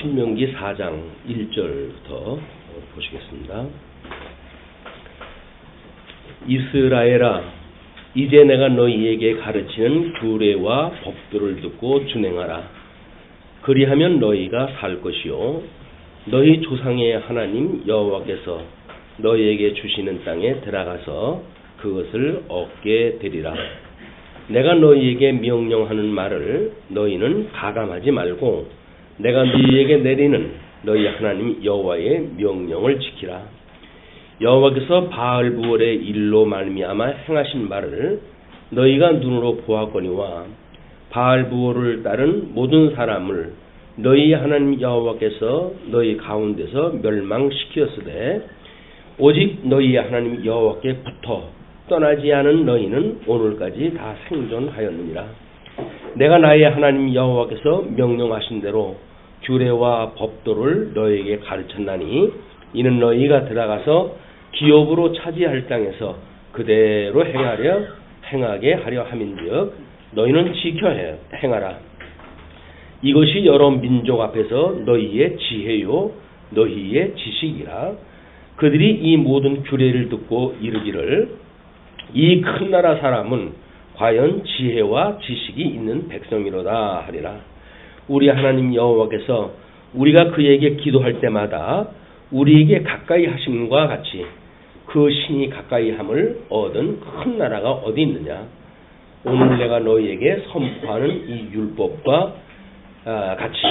신명기 4장 1절부터 보시겠습니다. 이스라엘아, 이제 내가 너희에게 가르치는 규례와 법도를 듣고 준행하라. 그리하면 너희가 살 것이요 너희 조상의 하나님 여호와께서 너희에게 주시는 땅에 들어가서 그것을 얻게 되리라. 내가 너희에게 명령하는 말을 너희는 가감하지 말고 내가 너희에게 내리는 너희 하나님 여호와의 명령을 지키라. 여호와께서 바알부올의 일로 말미암아 행하신 말을 너희가 눈으로 보았거니와 바알부올을 따른 모든 사람을 너희 하나님 여호와께서 너희 가운데서 멸망시켰으되 오직 너희 하나님 여호와께 붙어 떠나지 않은 너희는 오늘까지 다 생존하였느니라. 내가 나의 하나님 여호와께서 명령하신 대로 규례와 법도를 너희에게 가르쳤나니 이는 너희가 들어가서 기업으로 차지할 땅에서 그대로 행하게 하려 함인즉 너희는 지켜 행하라. 이것이 여러 민족 앞에서 너희의 지혜요 너희의 지식이라. 그들이 이 모든 규례를 듣고 이르기를 이 큰 나라 사람은 과연 지혜와 지식이 있는 백성이로다 하리라. 우리 하나님 여호와께서 우리가 그에게 기도할 때마다 우리에게 가까이 하심과 같이 그 신이 가까이 함을 얻은 큰 나라가 어디 있느냐. 오늘 내가 너희에게 선포하는 이 율법과 같이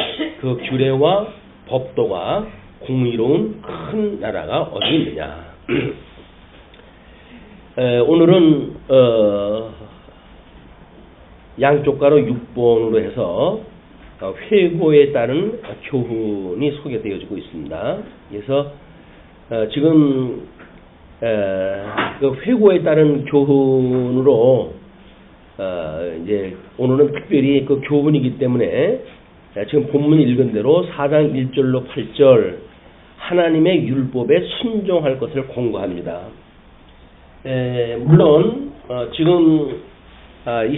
그 규례와 법도가 공의로운 큰 나라가 어디 있느냐. 오늘은 양쪽 가로 6번으로 해서 회고에 따른 교훈이 소개되어지고 있습니다. 그래서 지금 그 회고에 따른 교훈으로 이제 오늘은 특별히 그 교훈이기 때문에 지금 본문 읽은 대로 4장 1절로 8절 하나님의 율법에 순종할 것을 권고합니다. 물론 지금 이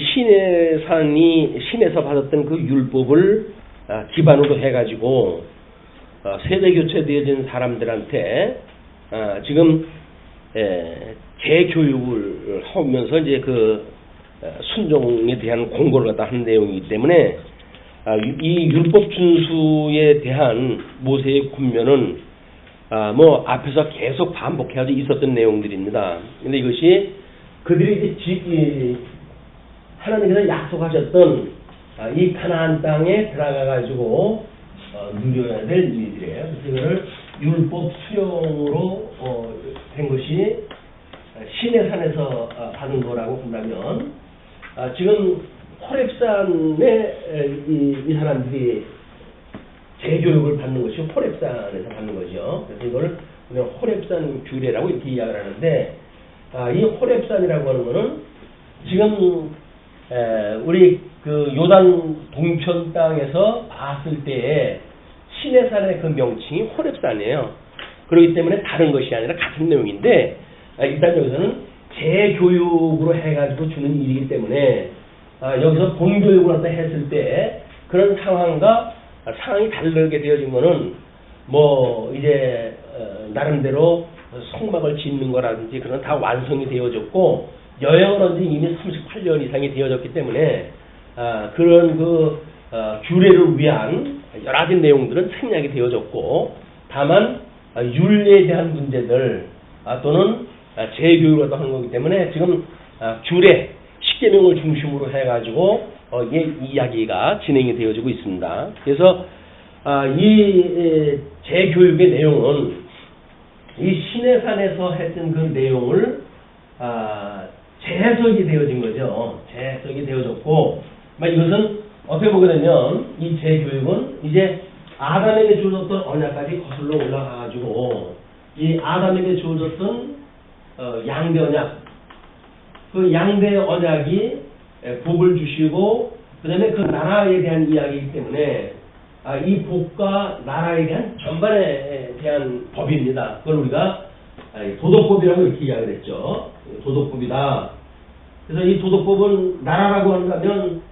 신에서 받았던 그 율법을 기반으로 해가지고 세대 교체되어진 사람들한테 지금 재교육을 하면서 이제 그 순종에 대한 공고를 갖다 하는 내용이기 때문에 이 율법 준수에 대한 모세의 권면은 뭐 앞에서 계속 반복해가지고 있었던 내용들입니다. 근데 이것이 그들이 이제 하나님께서 약속하셨던 이 가나안 땅에 들어가가지고 누려야 될 일들이에요. 그래서 이거를 율법 수용으로 된 것이 신의 산에서 받은 거라고 본다면 지금 호렙산에 이 사람들이 재교육을 받는 것이 호렙산에서 받는 거죠. 그래서 이걸 우리가 호렙산 규례라고 이렇게 이야기를 하는데 이 호렙산이라고 하는 거는 지금 우리 그 요단 동편 땅에서 봤을 때에 시내산의 그 명칭이 호렙산이에요. 그렇기 때문에 다른 것이 아니라 같은 내용인데 일단 여기서는 재교육으로 해가지고 주는 일이기 때문에 여기서 본교육을 갖다 했을 때 그런 상황이 다르게 되어진 거는 뭐 이제 나름대로 성막을 짓는 거라든지 그런 다 완성이 되어졌고 여행은 이미 38년 이상이 되어졌기 때문에 그런 그 규례를 위한 여러 가지 내용들은 생략이 되어졌고 다만 윤리에 대한 문제들 또는 재교육을 하는 거기 때문에 지금 규례 십계명을 중심으로 해가지고 이야기가 진행이 되어지고 있습니다. 그래서 이 재교육의 내용은 이 시내산에서 했던 그 내용을 재해석이 되어진 거죠. 재해석이 되어졌고 이것은 어떻게 보게 되면 이 재교육은 이제 아담에게 주어졌던 언약까지 거슬러 올라가가지고 이 아담에게 주어졌던 양대 언약 그 양대 언약이 복을 주시고 그 다음에 그 나라에 대한 이야기이기 때문에 이 복과 나라에 대한 전반에 대한 법입니다. 그걸 우리가 도덕법이라고 이렇게 이야기를 했죠. 도덕법이다. 그래서 이 도덕법은 나라라고 한다면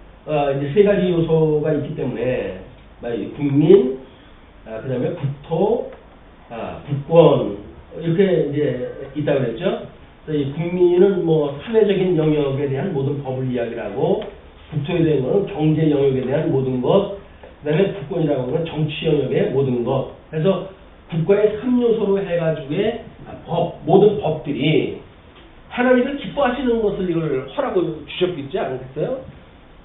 이제 세 가지 요소가 있기 때문에 국민, 그다음에 국토, 국권 이렇게 이제 있다고 그랬죠. 이 국민은 뭐 사회적인 영역에 대한 모든 법을 이야기를 하고 국토에 대한 것은 경제 영역에 대한 모든 것, 그다음에 국권이라고 하는 건 정치 영역의 모든 것. 그래서 국가의 3요소로 해가지고의 모든 법들이 하나님을 기뻐하시는 것을 이걸 허락을 주셨겠지 않겠어요?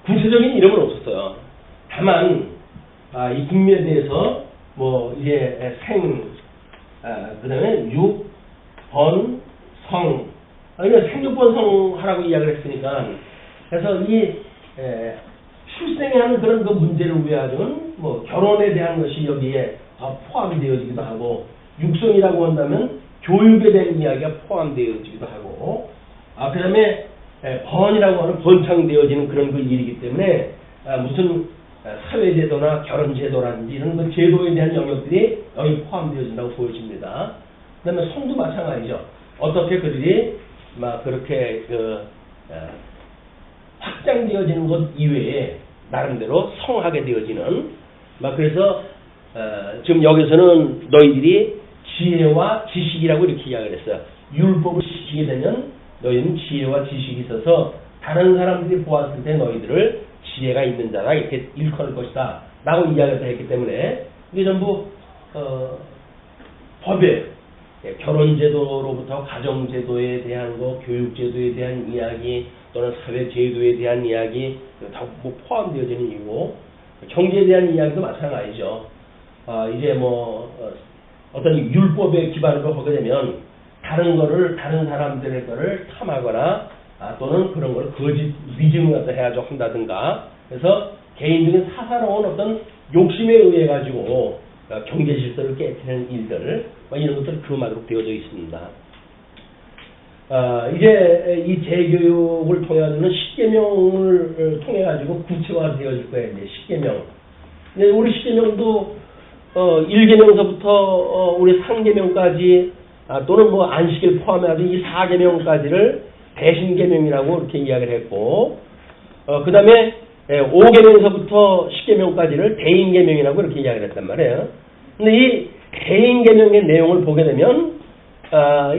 구체적인 이름은 없었어요. 다만 이 국민에 대해서 뭐 이제 그다음에 육, 번, 성, 이거 생육번성 하라고 이야기를 했으니까, 그래서 이 출생에 하는 그런 그 문제를 위하여는 뭐 결혼에 대한 것이 여기에 포함이 되어지기도 하고, 육성이라고 한다면 교육에 대한 이야기가 포함되어지기도 하고, 그다음에 번이라고 하는 번창되어지는 그런 그 일이기 때문에 무슨 사회제도나 결혼제도라든지 이런 그 제도에 대한 영역들이 여기 포함되어진다고 보여집니다. 그 다음에 성도 마찬가지죠. 어떻게 그들이 막 그렇게 확장되어지는 것 이외에 나름대로 성하게 되어지는, 막 그래서 지금 여기서는 너희들이 지혜와 지식이라고 이렇게 이야기를 했어요. 율법을 지키게 되면 너희는 지혜와 지식이 있어서 다른 사람들이 보았을 때 너희들을 지혜가 있는 자라 이렇게 일컬을 것이다 라고 이야기를 했기 때문에 이게 전부 법에 결혼제도로부터 가정제도에 대한 거, 교육제도에 대한 이야기, 또는 사회제도에 대한 이야기 다 뭐 포함되어지는 이유고, 경제에 대한 이야기도 마찬가지죠. 이제 뭐 어떤 율법에 기반으로 하게 되면 다른 사람들의 거를 탐하거나 또는 그런 걸 거짓 위증을 갖다 해가지고 한다든가, 그래서 개인적인 사사로운 어떤 욕심에 의해 가지고 경제 질서를 깨뜨리는 일들, 이런 것들이 금하도록 되어져 있습니다. 이제 이 재교육을 통해서는 십계명을 통해 가지고 구체화되어질 거예요. 이제 십계명. 근데 우리 십계명도 1계명서부터 우리 상계명까지 또는 뭐 안식일 포함해가지고 이 4계명까지를 대신계명이라고 이렇게 이야기를 했고, 그 다음에 5계명서부터 10계명까지를 대인계명이라고 이렇게 이야기를 했단 말이에요. 근데 이 대인계명의 내용을 보게 되면,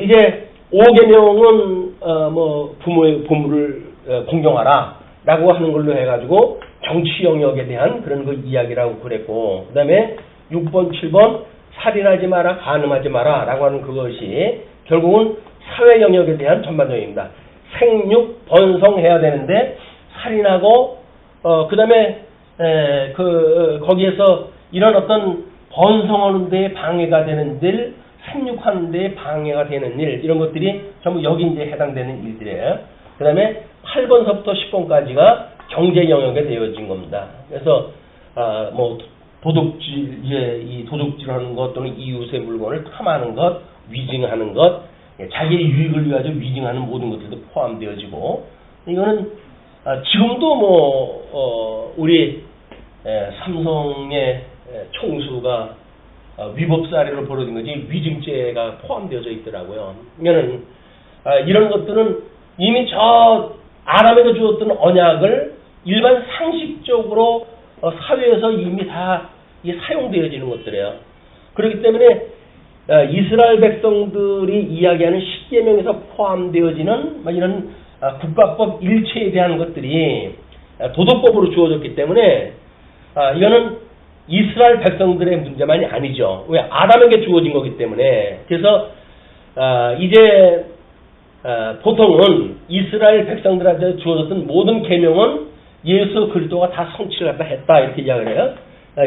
이제 5계명은 뭐 부모를 공경하라 라고 하는 걸로 해가지고 정치 영역에 대한 그런 거 이야기라고 그랬고, 그 다음에 6번, 7번 살인하지 마라, 간음하지 마라 라고 하는 그것이 결국은 사회 영역에 대한 전반적입니다. 생육, 번성해야 되는데 살인하고 그 다음에 거기에서 이런 어떤 번성하는 데에 방해가 되는 일, 생육하는 데에 방해가 되는 일, 이런 것들이 전부 여기 이제 해당되는 일들이에요. 그 다음에 8번서부터 10번까지가 경제 영역에 되어진 겁니다. 그래서 뭐 도둑질, 이 도둑질하는 것 또는 이웃의 물건을 탐하는 것, 위증하는 것, 자기의 유익을 위하여 위증하는 모든 것들도 포함되어지고, 이거는 지금도 뭐 우리 삼성의 총수가 위법 사례로 벌어진 거지 위증죄가 포함되어져 있더라고요. 이거는 이런 것들은 이미 저 아람에서 주었던 언약을 일반 상식적으로 사회에서 이미 다 사용되어지는 것들이에요. 그렇기 때문에 이스라엘 백성들이 이야기하는 십계명에서 포함되어지는 이런 국가법 일체에 대한 것들이 도덕법으로 주어졌기 때문에 이거는 이스라엘 백성들의 문제만이 아니죠. 왜? 아담에게 주어진 거기 때문에. 그래서 이제 보통은 이스라엘 백성들한테 주어졌던 모든 계명은 예수 그리스도가 다 성취를 갖다 했다 이렇게 이야기를 해요.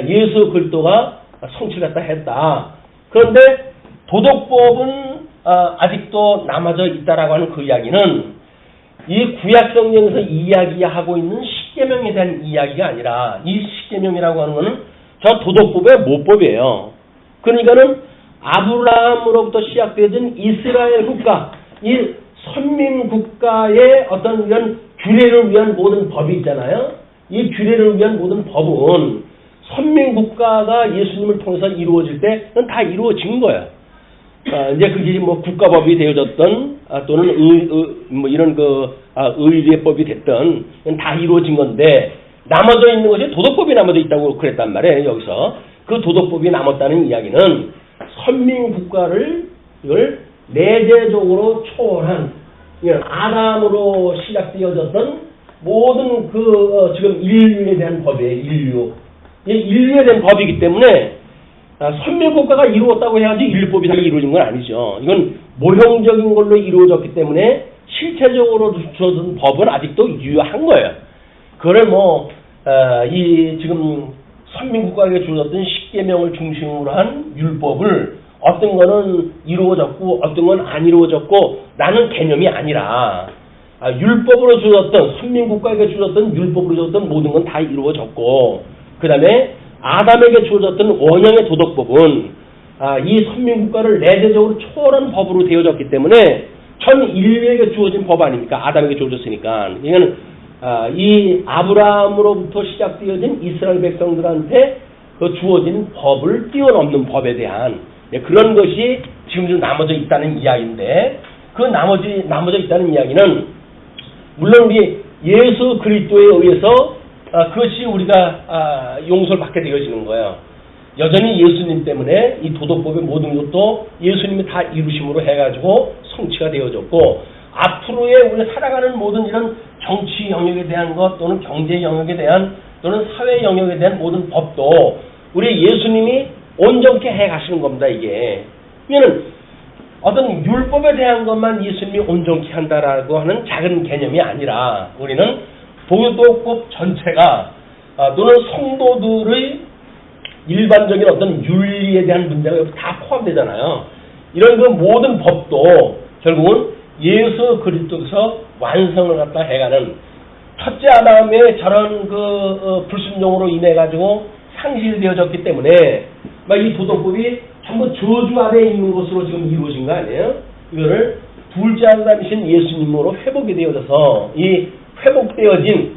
예수 그리스도가 성취를 갖다 했다. 그런데 도덕법은 아직도 남아져 있다라고 하는 그 이야기는 이 구약 성경에서 이야기하고 있는 십계명에 대한 이야기가 아니라, 이 십계명이라고 하는 것은 저 도덕법의 모법이에요. 그러니까는 아브라함으로부터 시작되어진 이스라엘 국가, 이 선민 국가의 어떤 이런 규례를 위한 모든 법이 있잖아요. 이 규례를 위한 모든 법은 선민 국가가 예수님을 통해서 이루어질 때는 다 이루어진 거예요. 이제 그게 뭐 국가법이 되어졌던 또는 뭐 이런 의례법이 됐던 다 이루어진 건데, 남아져 있는 것이 도덕법이 남아져 있다고 그랬단 말이에요. 여기서 그 그 도덕법이 남았다는 이야기는 선민 국가를 이걸 내재적으로 초월한 이런 아담으로 시작되어졌던 모든 지금 인류에 대한 법이에요. 인류에 대한 법이기 때문에 선민 국가가 이루었다고 해야지 율법이 다 이루어진 건 아니죠. 이건 모형적인 걸로 이루어졌기 때문에 실체적으로 주어진 법은 아직도 유효한 거예요. 그걸 지금 선민국가에게 주어졌던 10계명을 중심으로 한 율법을 어떤 거는 이루어졌고 어떤 건 안 이루어졌고 라는 개념이 아니라 율법으로 주어졌던 선민국가에게 주어졌던 율법으로 주어졌던 모든 건 다 이루어졌고 그 다음에 아담에게 주어졌던 원형의 도덕법은 이 선민국가를 내재적으로 초월한 법으로 되어졌기 때문에 전 인류에게 주어진 법 아닙니까? 아담에게 주어졌으니까. 이거는 이 아브라함으로부터 시작되어진 이스라엘 백성들한테 그 주어진 법을 뛰어넘는 법에 대한 그런 것이 지금 좀 나머져 있다는 이야기인데 그 나머져 있다는 이야기는 물론 우리 예수 그리스도에 의해서 그것이 우리가 용서를 받게 되어지는 거예요. 여전히 예수님 때문에 이 도덕법의 모든 것도 예수님이 다 이루심으로 해가지고 성취가 되어졌고 앞으로의 우리가 살아가는 모든 이런 정치 영역에 대한 것 또는 경제 영역에 대한 또는 사회 영역에 대한 모든 법도 우리 예수님이 온전케 해가시는 겁니다. 이게 이거는 어떤 율법에 대한 것만 예수님이 온전케 한다라고 하는 작은 개념이 아니라 우리는 도덕법 전체가 또는 성도들의 일반적인 어떤 윤리에 대한 문제가 다 포함되잖아요. 이런 그 모든 법도 결국은 예수 그리스도에서 완성을 갖다 해가는 첫째 아담의 저런 불순종으로 인해 가지고 상실되어졌기 때문에 이 도덕법이 전부 저주 아래에 있는 것으로 지금 이루어진 거 아니에요? 이거를 둘째 아담이신 예수님으로 회복이 되어져서 이 회복되어진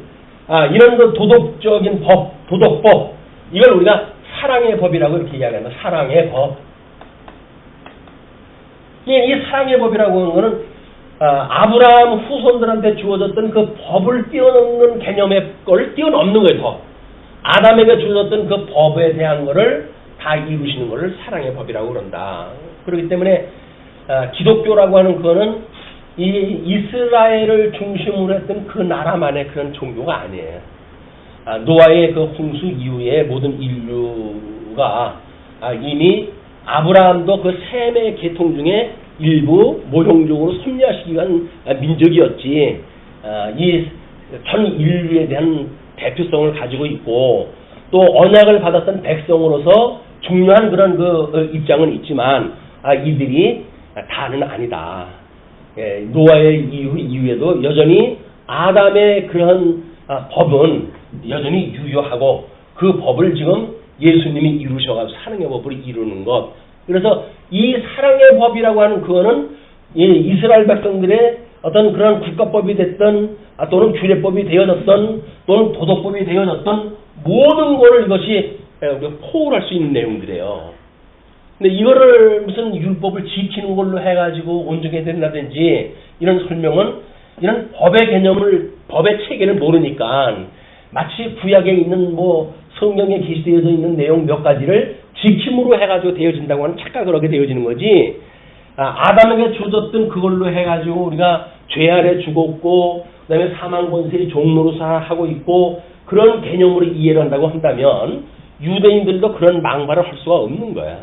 이런 그 도덕적인 법, 도덕법 이걸 우리가 사랑의 법이라고 이렇게 이야기합니다. 사랑의 법. 이 사랑의 법이라고 하는 거는 아브라함 후손들한테 주어졌던 그 법을 뛰어넘는 개념의 걸 뛰어넘는 거예요. 더. 아담에게 주어졌던 그 법에 대한 거를 다 이루시는 것을 사랑의 법이라고 그런다. 그렇기 때문에 기독교라고 하는 그거는 이 이스라엘을 중심으로 했던 그 나라만의 그런 종교가 아니에요. 노아의 그 홍수 이후에 모든 인류가 이미 아브라함도 그 셈의 계통 중에 일부 모형적으로 섭리하시기 위한 민족이었지 이 전 인류에 대한 대표성을 가지고 있고 또 언약을 받았던 백성으로서 중요한 그런 그 입장은 있지만 이들이 다는 아니다. 노아의 이후에도 여전히 아담의 그런 법은 여전히 유효하고 그 법을 지금 예수님이 이루셔가지고 사랑의 법으로 이루는 것. 그래서 이 사랑의 법이라고 하는 그거는 이스라엘 백성들의 어떤 그런 국가법이 됐던 또는 규례법이 되어졌던 또는 도덕법이 되어졌던 모든 것을 이것이 포괄할 수 있는 내용들이에요. 근데 이거를 무슨 율법을 지키는 걸로 해가지고 온전히 된다든지 이런 설명은 이런 법의 개념을 법의 체계를 모르니까 마치 구약에 있는 성경에 기시되어져 있는 내용 몇 가지를 지킴으로 해가지고 되어진다고 하는 착각을 하게 되어지는 거지. 아담에게 주어졌던 그걸로 해가지고 우리가 죄 아래 죽었고 그다음에 사망 권세의 종로로 하고 있고 그런 개념으로 이해를 한다고 한다면 유대인들도 그런 망발을 할 수가 없는 거야.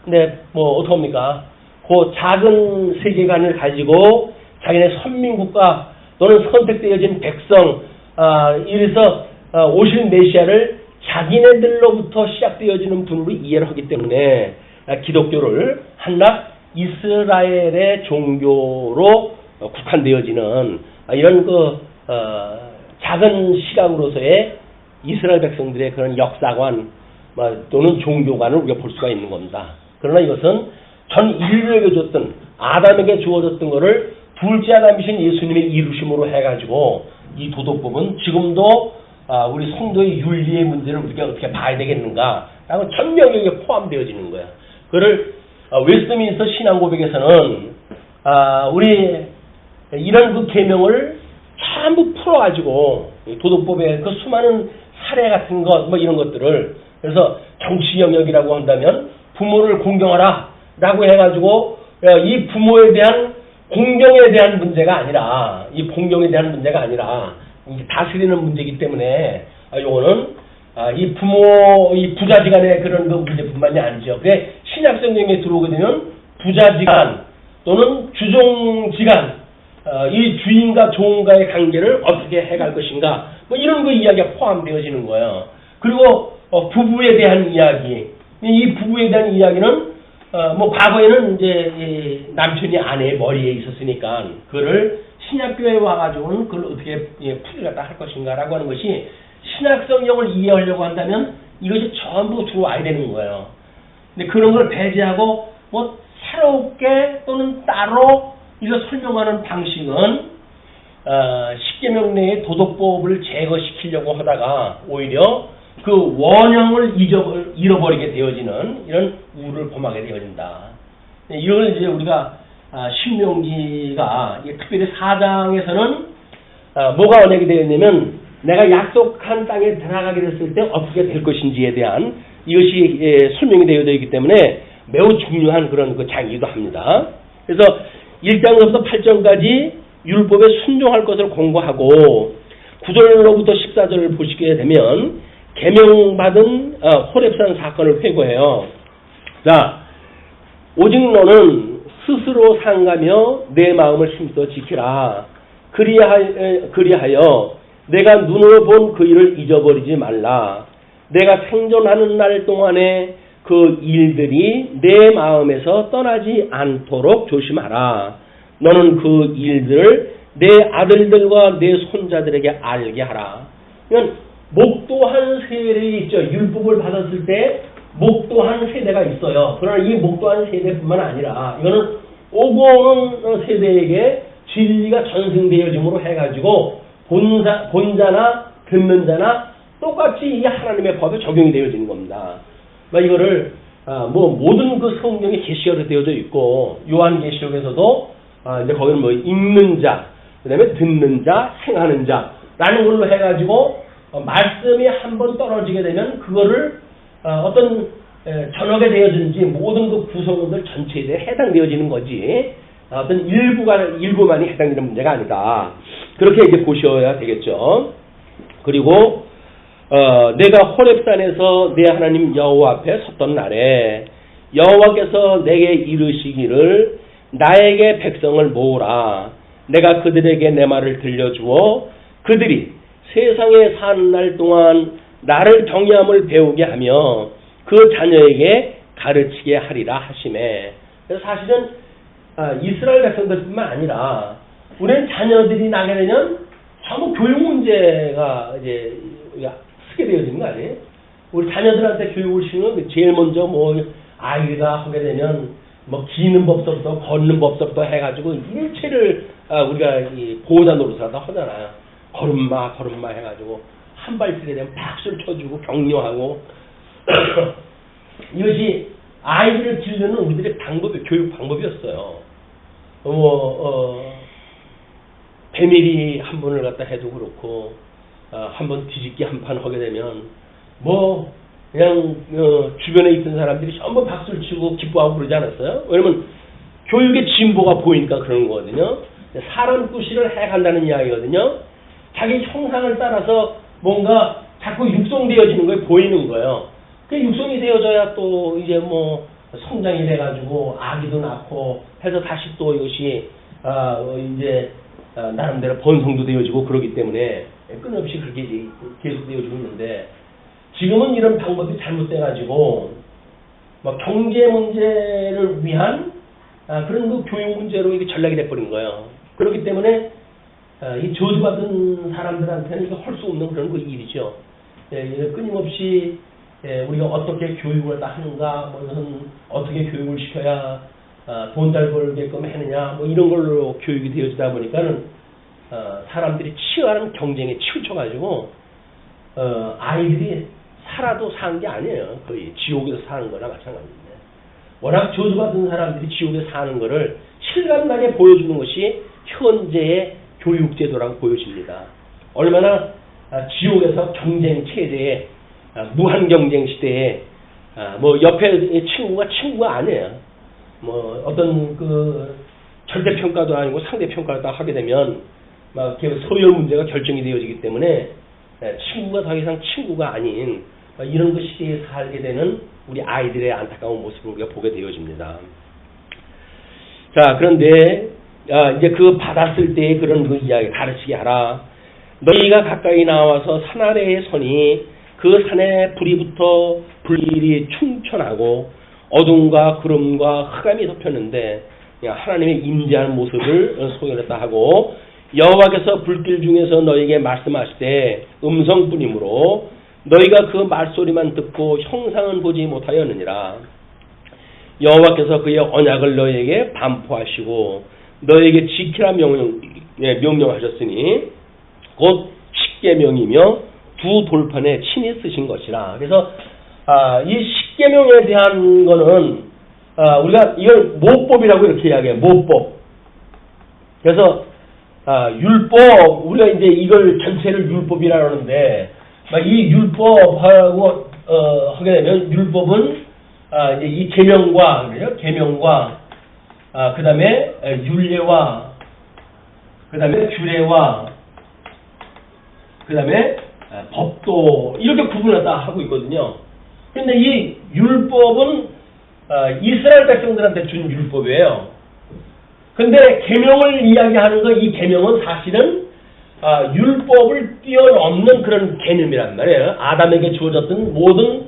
근데 어떡합니까? 그 작은 세계관을 가지고 자기네 선민국가 또는 선택되어진 백성 이래서 오실 메시아를 자기네들로부터 시작되어지는 분으로 이해를 하기 때문에 기독교를 한낱 이스라엘의 종교로 국한되어지는 이런 작은 시각으로서의 이스라엘 백성들의 그런 역사관 또는 종교관을 우리가 볼 수가 있는 겁니다. 그러나 이것은 전 인류에게 줬던 아담에게 주어졌던 것을 둘째 아담이신 예수님의 이루심으로 해가지고 이 도덕법은 지금도 우리 성도의 윤리의 문제를 우리가 어떻게 봐야 되겠는가 라고 전 영역에 포함되어지는 거야. 그를 웨스트민스터 신앙고백에서는 우리 이런 그 계명을 전부 풀어가지고 도덕법의 그 수많은 사례 같은 것 이런 것들을 그래서 정치 영역이라고 한다면 부모를 공경하라 라고 해가지고 이 부모에 대한 공경에 대한 문제가 아니라 이 공경에 대한 문제가 아니라 다스리는 문제이기 때문에 요거는 이 부모 이 부자지간의 그런 그 문제뿐만이 아니죠. 그게 신약 성경에 들어오게 되면 부자지간 또는 주종지간 이 주인과 종과의 관계를 어떻게 해갈 것인가 뭐 이런 그 이야기가 포함되어지는 거예요. 그리고 부부에 대한 이야기 이 부부에 대한 이야기는 뭐 과거에는 이제 남편이 아내의 머리에 있었으니까 그거를 신약교회에 와가지고는 그걸 어떻게 풀이를 갖다 할 것인가라고 하는 것이 신약 성경을 이해하려고 한다면 이것이 전부 들어와야 되는 거예요. 근데 그런 걸 배제하고 뭐 새롭게 또는 따로 이거 설명하는 방식은 십계명 내의 도덕법을 제거시키려고 하다가 오히려 그 원형을 잃어버리게 되어지는 이런 우를 범하게 되어진다. 이걸 이제 우리가 신명기가 특별히 4장에서는 뭐가 언약이 되었냐면 내가 약속한 땅에 들어가게 됐을 때 어떻게 될 것인지에 대한 이것이 설명이 되어져 있기 때문에 매우 중요한 그런 그 장이기도 합니다. 그래서 1장부터 8장까지 율법에 순종할 것을 공고하고 9절로부터 14절을 보시게 되면 계명받은 호렙산 사건을 회고해요. 자, 오직 너는 스스로 상가며 내 마음을 힘써 지키라. 그리하여 내가 눈으로 본 그 일을 잊어버리지 말라. 내가 생존하는 날 동안에 그 일들이 내 마음에서 떠나지 않도록 조심하라. 너는 그 일들을 내 아들들과 내 손자들에게 알게 하라. 그러니까 목도한 세대이 있죠. 율법을 받았을 때 목도한 세대가 있어요. 그러나 이 목도한 세대뿐만 아니라 이거는 오고 오는 세대에게 진리가 전승되어짐으로 해가지고 본자나 듣는 자나 똑같이 이 하나님의 법에 적용이 되어지는 겁니다. 이거를 뭐 모든 그 성경에 계시가 되어져 있고 요한계시록에서도 이제 거기는 뭐 읽는 자, 그다음에 듣는 자, 행하는 자라는 걸로 해가지고 말씀이 한번 떨어지게 되면 그거를 어떤 전역에 되어지는지 모든 그 구성원들 전체에 대해 해당되어지는 거지 어떤 일부만이 해당되는 문제가 아니다. 그렇게 이제 보셔야 되겠죠. 그리고 내가 호렙산에서 내 하나님 여호와 앞에 섰던 날에 여호와께서 내게 이르시기를 나에게 백성을 모으라. 내가 그들에게 내 말을 들려주어 그들이 세상에 사는 날 동안 나를 경외함을 배우게 하며 그 자녀에게 가르치게 하리라 하시매. 그래서 사실은 이스라엘 백성들뿐만 아니라 우리는 자녀들이 나게 되면 전부 교육 문제가 이제 쓰게 되어지는 거 아니에요? 우리 자녀들한테 교육을 시키는 제일 먼저 뭐 아이가 하게 되면 뭐 기는 법서부터 걷는 법서부터 해가지고 일체를 우리가 이 보호자 노릇을 다 하잖아요. 걸음마 해가지고 한 발 쓰게 되면 박수를 쳐주고 격려하고 이것이 아이들을 기르는 우리들의 교육 방법이었어요. 배밀이 한 번을 갖다 해도 그렇고 한 번 뒤집기 한 판 하게 되면 뭐 그냥 주변에 있던 사람들이 전부 박수를 치고 기뻐하고 그러지 않았어요? 왜냐면 교육의 진보가 보이니까 그런 거거든요. 사람 구실을 해간다는 이야기거든요. 자기 형상을 따라서 뭔가 자꾸 육성되어지는 게 보이는 거예요. 그 육성이 되어져야 또 이제 뭐 성장이 돼가지고 아기도 낳고 해서 다시 또 이것이 이제 나름대로 번성도 되어지고 그러기 때문에 끊임없이 그렇게 계속 되어지고 있는데 지금은 이런 방법이 잘못돼가지고 뭐 경제 문제를 위한 그런 그 교육 문제로 이게 전락이 돼버린 거예요. 그렇기 때문에 이 저주받은 사람들한테는 이거 할 수 없는 그런 그 일이죠. 끊임없이 우리가 어떻게 교육을 하는가, 뭐 어떻게 교육을 시켜야 돈 잘 벌게끔 하느냐, 뭐 이런 걸로 교육이 되어지다 보니까는 사람들이 치열한 경쟁에 치우쳐가지고 아이들이 살아도 사는 게 아니에요. 거의 지옥에서 사는 거나 마찬가지인데 워낙 저주받은 사람들이 지옥에서 사는 거를 실감나게 보여주는 것이 현재의 교육제도라고 보여집니다. 얼마나 지옥에서 경쟁 체제에 무한 경쟁 시대에 뭐 옆에 친구가 아니에요. 뭐 어떤 그 절대 평가도 아니고 상대 평가도 하게 되면 막 이렇게 서열 문제가 결정이 되어지기 때문에 친구가 더 이상 친구가 아닌 이런 그 시대에 살게 되는 우리 아이들의 안타까운 모습을 우리가 보게 되어집니다. 자, 그런데 이제 그 받았을 때의 그런 그 이야기 가르치게 하라. 너희가 가까이 나와서 산 아래에 서니 그 산에 불이 붙어 불길이 충천하고 어둠과 구름과 흑암이 덮였는데 하나님의 임재하는 모습을 소개했다 하고 여호와께서 불길 중에서 너희에게 말씀하실 때 음성뿐이므로 너희가 그 말소리만 듣고 형상은 보지 못하였느니라. 여호와께서 그의 언약을 너희에게 반포하시고 너희에게 지키라 명령하셨으니 곧 십계명이며 두 돌판에 친히 쓰신 것이라. 그래서 이 십계명에 대한 거는 우리가 이걸 모법이라고 이렇게 이야기해요. 모법. 그래서 율법, 우리가 이제 이걸 전체를 율법이라고 하는데 이 율법하고 하게 되면 율법은 이제 이 계명과 계명과 그다음에 율례와 그다음에 규례와 그다음에 법도 이렇게 구분을 다 하고 있거든요. 그런데 이 율법은 이스라엘 백성들한테 준 율법이에요. 근데 계명을 이야기하는 거, 이 계명은 사실은 율법을 뛰어넘는 그런 개념이란 말이에요. 아담에게 주어졌던 모든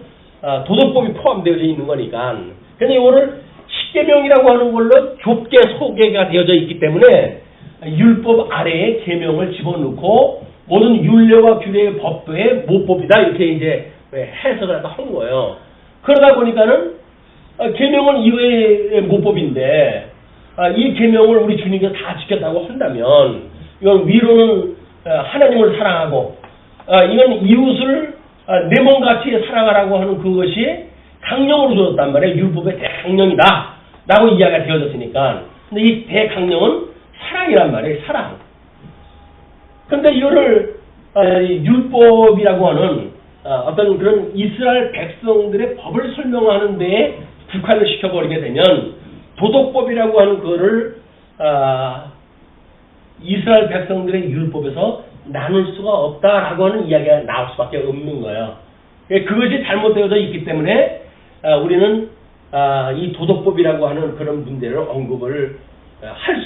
도덕법이 포함되어져 있는 거니까. 근데 이거를 십계명이라고 하는 걸로 좁게 소개가 되어져 있기 때문에 율법 아래에 계명을 집어넣고 모든 율례와 규례의 법도의 모법이다 이렇게 이제 해석을 한 거예요. 그러다 보니까는 계명은 이외의 모법인데 이 계명을 우리 주님께서 다 지켰다고 한다면 이건 위로는 하나님을 사랑하고 이건 이웃을 내 몸같이 사랑하라고 하는 그것이 강령으로 주어졌단 말이에요. 율법의 대강령이다 라고 이야기가 되어졌으니까. 근데 이 대강령은 사랑이란 말이에요. 사랑. 근데 이거를 율법이라고 하는 어떤 그런 이스라엘 백성들의 법을 설명하는 데에 국한을 시켜버리게 되면 도덕법이라고 하는 그거를 이스라엘 백성들의 율법에서 나눌 수가 없다라고 하는 이야기가 나올 수밖에 없는 거예요. 그것이 잘못되어져 있기 때문에 우리는 이 도덕법이라고 하는 그런 문제를 언급을 할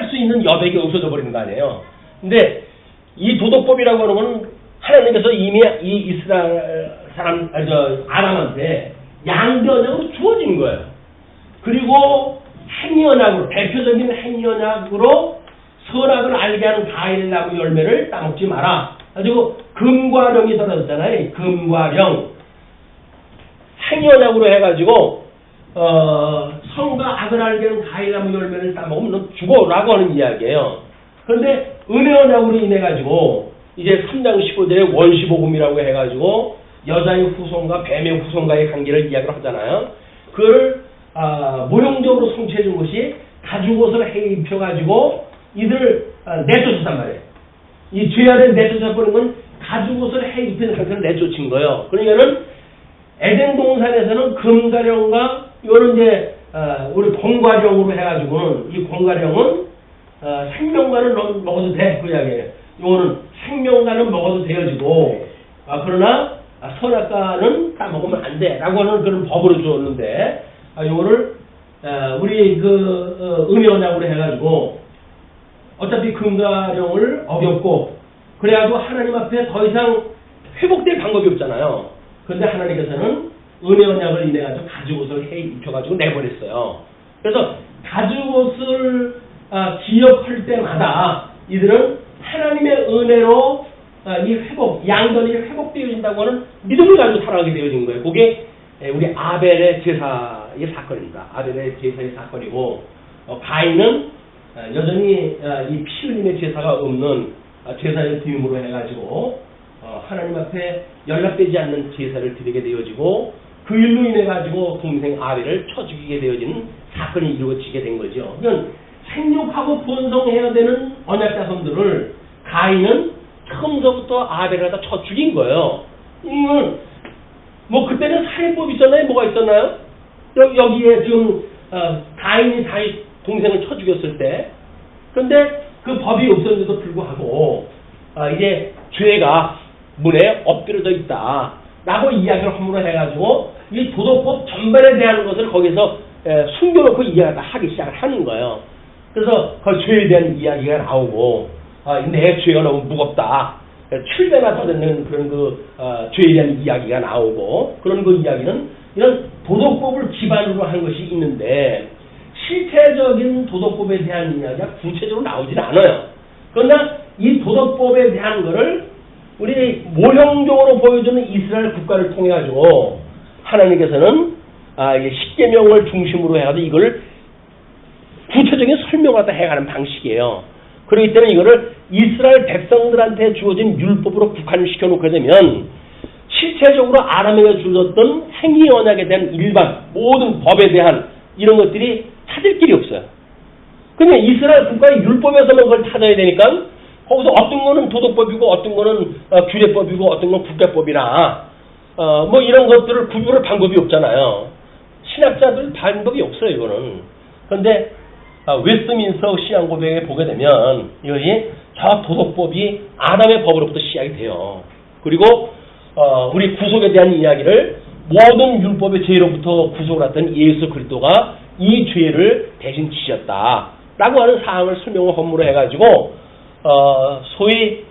수 있는 여백이 없어져 버리는 거 아니에요. 근데 이 도덕법이라고 하는 건 하나님께서 이미 이 이스라엘 사람 아람한테 양변형으로 주어진 거예요. 그리고 행위언약으로, 대표적인 행위언약으로 선악을 알게 하는 과일 나무 열매를 따먹지 마라. 가지고 금과령이 떨어졌잖아요. 금과령. 행위언약으로 해가지고 선과 악을 알게 하는 과일 나무 열매를 따먹으면 너 죽어라고 하는 이야기예요. 그런데 은혜언약으로 인해가지고 이제 3장 15절에 원시복음이라고 해가지고 여자의 후손과 뱀의 후손과의 관계를 이야기를 하잖아요. 그걸 모형적으로 성취해 준 것이 가죽옷을 해 입혀가지고 이들을 내쫓았단 말이에요. 이 죄아를 내쫓아버린 건 가죽옷을 해 입힌 상태를 내쫓은 거예요. 그러니까는 에덴 동산에서는 금가령과 이거는 이제 우리 공가령으로 해가지고는 이 공가령은 생명과는 먹어도 돼 그 이야기예요. 이거는 생명과는 먹어도 되어지고 그러나 선악과는 따먹으면 안 돼라고 하는 그런 법으로 주었는데 이거를 우리 그 은혜언약으로 해가지고 어차피 금가령을 어겼고 그래가지고 하나님 앞에 더 이상 회복될 방법이 없잖아요. 그런데 하나님께서는 은혜언약을 인해가지고 가죽옷을 해 입혀가지고 내버렸어요. 그래서 가죽옷을 기억할 때마다 이들은 하나님의 은혜로 이 회복, 양전이 회복되어진다고 하는 믿음을 가지고 살아가게 되어진 거예요. 그게 우리 아벨의 제사의 사건입니다. 아벨의 제사의 사건이고 가인은 여전히 이 피 흘림의 제사가 없는 제사의 드림으로 해가지고 하나님 앞에 연락되지 않는 제사를 드리게 되어지고 그 일로 인해가지고 동생 아벨을 쳐 죽이게 되어지는 사건이 이루어지게 된 거죠. 그러니까 생육하고 번성해야 되는 언약 자손들을 가인은 처음서부터 아벨을 갖다 쳐 죽인 거예요. 이건 뭐 그때는 살인법이 있었나요? 뭐가 있었나요? 여기에 지금 가인이 다윗 동생을 쳐 죽였을 때, 근데 그 법이 없었는데도 불구하고 이제 죄가 문에 엎드려져 있다 라고 이야기를 허물어 해가지고 이 도덕법 전반에 대한 것을 거기서 숨겨놓고 이야기를 하기 시작을 하는 거예요. 그래서 그 죄에 대한 이야기가 나오고 내 죄가 너무 무겁다, 출배나 받는 그런 죄에 대한 이야기가 나오고, 그런 그 이야기는 이런 도덕법을 기반으로 한 것이 있는데 실체적인 도덕법에 대한 이야기가 구체적으로 나오질 않아요. 그러나 이 도덕법에 대한 거를 우리 모형적으로 보여주는 이스라엘 국가를 통해 가지고 하나님께서는 십계명을 중심으로 해가지고 이걸 구체적인 설명하다 해가는 방식이에요. 그렇기 때문에 이거를 이스라엘 백성들한테 주어진 율법으로 국한시켜 놓게 되면 실체적으로 아람에게 주어졌던 행위 언약에 대한 일반 모든 법에 대한 이런 것들이 찾을 길이 없어요. 그냥 이스라엘 국가의 율법에서만 그걸 찾아야 되니까 거기서 어떤 거는 도덕법이고 어떤 거는 규례법이고 어떤 건 국가법이라 뭐 이런 것들을 구분할 방법이 없잖아요. 신학자들 방법이 없어요, 이거는. 그런데 웨스트민스터 신앙고백에 보게 되면 이것이 저 도덕법이 아담의 법으로부터 시작이 돼요. 그리고 우리 구속에 대한 이야기를 모든 율법의 죄로부터 구속을 했던 예수 그리스도가 이 죄를 대신 지셨다라고 하는 사항을 설명을 허물어 해가지고 소위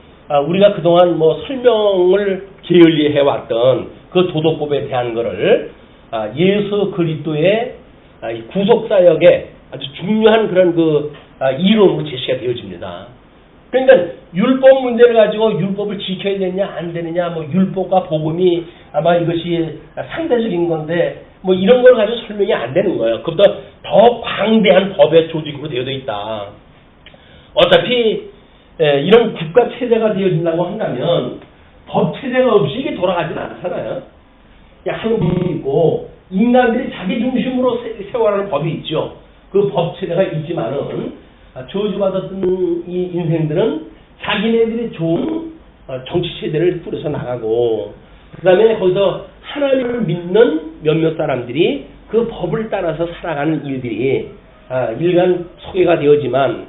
우리가 그동안 뭐 설명을 게을리 해왔던 그 도덕법에 대한 거를 예수 그리스도의 구속사역에 아주 중요한 그런 이론으로 제시가 되어집니다. 그러니까 율법 문제를 가지고 율법을 지켜야 되느냐 안 되느냐, 뭐 율법과 복음이 아마 이것이 상대적인 건데 뭐 이런 걸 가지고 설명이 안 되는 거예요. 그보다 더 광대한 법의 조직으로 되어 있다. 어차피 이런 국가 체제가 되어진다고 한다면 법 체제가 없이 이게 돌아가지는 않잖아요. 한 법이 있고 인간들이 자기 중심으로 세워가는 법이 있죠. 그 법 체제가 있지만은 저주받았던 이 인생들은 자기네들이 좋은 정치 체제를 꾸려서 나가고, 그 다음에 거기서 하나님을 믿는 몇몇 사람들이 그 법을 따라서 살아가는 일들이 일간 소개가 되었지만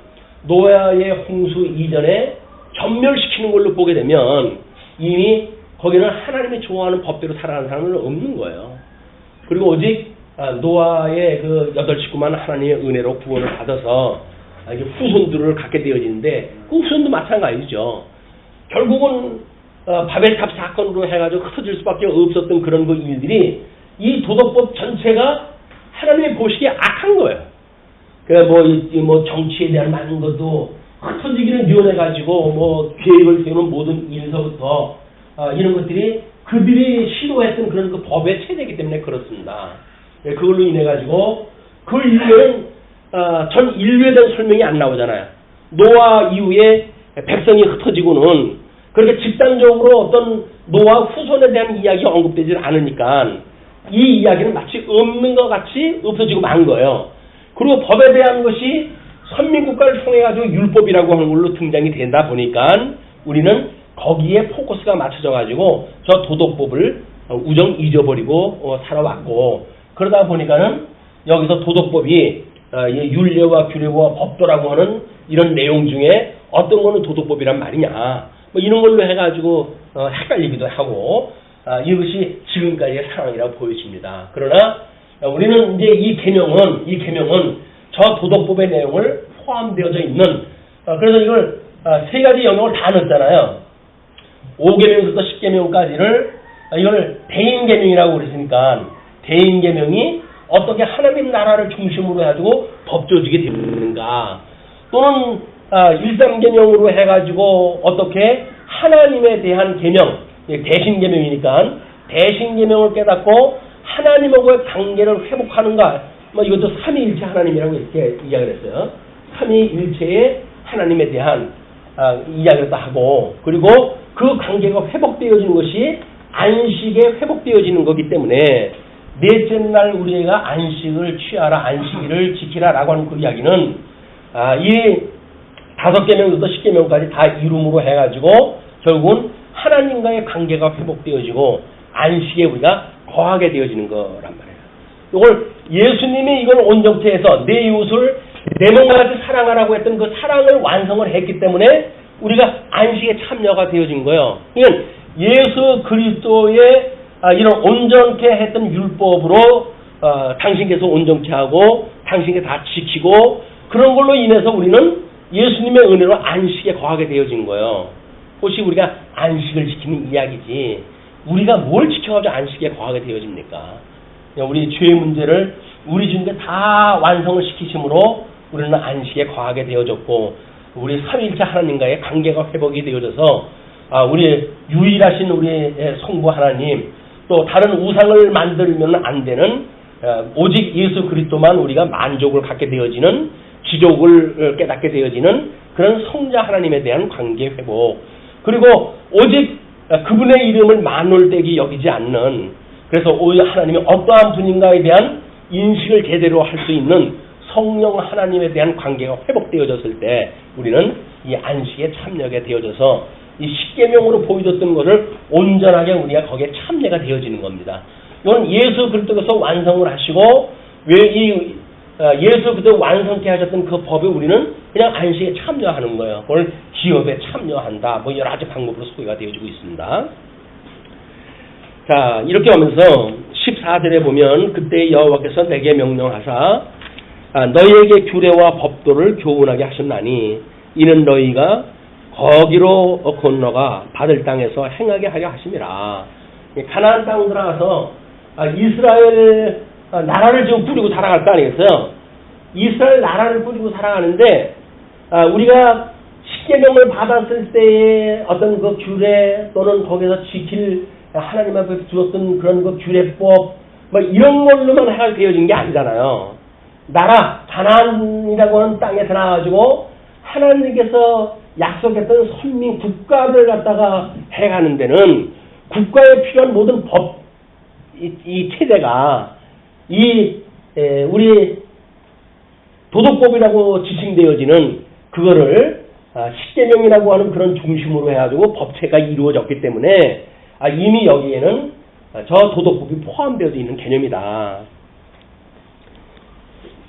노아의 홍수 이전에 전멸시키는 걸로 보게 되면 이미 거기는 하나님이 좋아하는 법대로 살아가는 사람은 없는 거예요. 그리고 오직 노아의 그 8식구만 하나님의 은혜로 구원을 받아서 이제 후손들을 갖게 되어지는데 그 후손도 마찬가지죠. 결국은 바벨탑 사건으로 해가지고 흩어질 수밖에 없었던 그런 그 일들이 이 도덕법 전체가 하나님의 보시기에 악한 거예요. 그러니까 뭐 정치에 대한 많은 것도 흩어지기를 유언해가지고 뭐 계획을 세우는 모든 일서부터 이런 것들이 그들이 시도했던 그런 그 법의 체제이기 때문에 그렇습니다. 그걸로 인해 가지고 그 이후에는 전 인류에 대한 설명이 안 나오잖아요. 노아 이후에 백성이 흩어지고는 그렇게 집단적으로 어떤 노아 후손에 대한 이야기가 언급되지 않으니까 이 이야기는 마치 없는 것 같이 없어지고 만 거예요. 그리고 법에 대한 것이 선민국가를 통해 가지고 율법이라고 하는 걸로 등장이 된다 보니까 우리는 거기에 포커스가 맞춰져 가지고 저 도덕법을 우정 잊어버리고 살아왔고, 그러다 보니까는 여기서 도덕법이 율례와 규례와 법도라고 하는 이런 내용 중에 어떤 거는 도덕법이란 말이냐, 뭐 이런 걸로 해가지고 헷갈리기도 하고 이것이 지금까지의 상황이라고 보여집니다. 그러나 우리는 이제 이 계명은 저 도덕법의 내용을 포함되어져 있는, 그래서 이걸 세 가지 영역을 다 넣었잖아요. 5계명부터 10계명까지를 이걸 대인계명이라고 그랬으니까 대인계명이 어떻게 하나님 나라를 중심으로 해가지고 법조직이 되는가, 또는 1,3계명으로 해가지고 어떻게 하나님에 대한 계명, 대신계명이니까 대신계명을 깨닫고 하나님하고의 관계를 회복하는가, 뭐 이것도 삼위일체 하나님이라고 이렇게 이야기를 했어요. 삼위일체의 하나님에 대한 이야기를 하고, 그리고 그 관계가 회복되어지는 것이 안식에 회복되어지는 거기 때문에 넷째 날 우리가 안식을 취하라, 안식일을 지키라 라고 하는 그 이야기는 이 5계명부터 10계명까지 다 이름으로 해가지고 결국은 하나님과의 관계가 회복되어지고 안식에 우리가 거하게 되어지는 거란 말이에요. 이걸 예수님이 이걸 온전케해서 내 이웃을 내 몸과 같이 사랑하라고 했던 그 사랑을 완성을 했기 때문에 우리가 안식에 참여가 되어진 거예요. 이건 예수 그리스도의 이런 온전케 했던 율법으로 당신께서 온전케 하고 당신께 다 지키고 그런 걸로 인해서 우리는 예수님의 은혜로 안식에 거하게 되어진 거예요. 혹시 우리가 안식을 지키는 이야기지 우리가 뭘 지켜가지고 안식에 거하게 되어집니까? 우리 죄의 문제를 우리 주님께 다 완성을 시키심으로 우리는 안식에 거하게 되어졌고 우리 삼위일체 하나님과의 관계가 회복이 되어져서 우리 유일하신 우리 성부 하나님 또 다른 우상을 만들면 안 되는 오직 예수 그리스도만 우리가 만족을 갖게 되어지는 지족을 깨닫게 되어지는 그런 성자 하나님에 대한 관계 회복 그리고 오직 그분의 이름을 만홀되게 여기지 않는 그래서 오히려 하나님이 어떠한 분인가에 대한 인식을 제대로 할 수 있는 성령 하나님에 대한 관계가 회복되어졌을 때 우리는 이 안식에 참여하게 되어져서 이 십계명으로 보여줬던 것을 온전하게 우리가 거기에 참여가 되어지는 겁니다. 이건 예수 그리스도께서 완성을 하시고 왜 이 예수 그리스도 완성케 하셨던 그 법에 우리는 그냥 안식에 참여하는 거예요. 그걸 기업에 참여한다. 뭐 여러 가지 방법으로 소개가 되어지고 있습니다. 자 이렇게 하면서 14절에 보면 그때 여호와께서 내게 명령하사 너희에게 규례와 법도를 교훈하게 하셨나니 이는 너희가 거기로 건너가 받을 땅에서 행하게 하려 하심이라. 가나안 땅 들어가서 이스라엘 나라를 지금 꾸리고 살아갈 거 아니겠어요? 이스라엘 나라를 꾸리고 살아가는데 우리가 십계명을 받았을 때의 어떤 그 규례 또는 거기서 지킬 하나님 앞에 주었던 그런 그 규례법 뭐 이런 걸로만 해가 되어진 게 아니잖아요. 나라 가나안이라고 하는 땅에 들어가가지고 하나님께서 약속했던 선민 국가를 갖다가 해가는 데는 국가에 필요한 모든 법 이 체제가 우리 도덕법이라고 지칭되어지는 그거를 십계명이라고 하는 그런 중심으로 해가지고 법체가 이루어졌기 때문에 이미 여기에는 저 도덕법이 포함되어 있는 개념이다.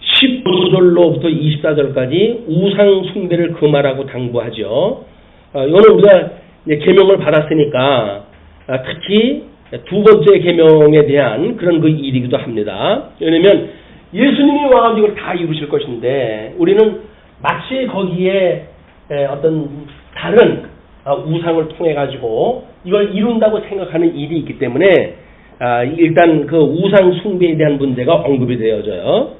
15절로부터 24절까지 우상 숭배를 금하라고 당부하죠. 이거는 우리가 계명을 받았으니까 특히 두 번째 계명에 대한 그런 그 일이기도 합니다. 왜냐하면 예수님이 와가지고 이걸 다 이루실 것인데 우리는 마치 거기에 어떤 다른 우상을 통해 가지고 이걸 이룬다고 생각하는 일이 있기 때문에 일단 그 우상 숭배에 대한 문제가 언급이 되어져요.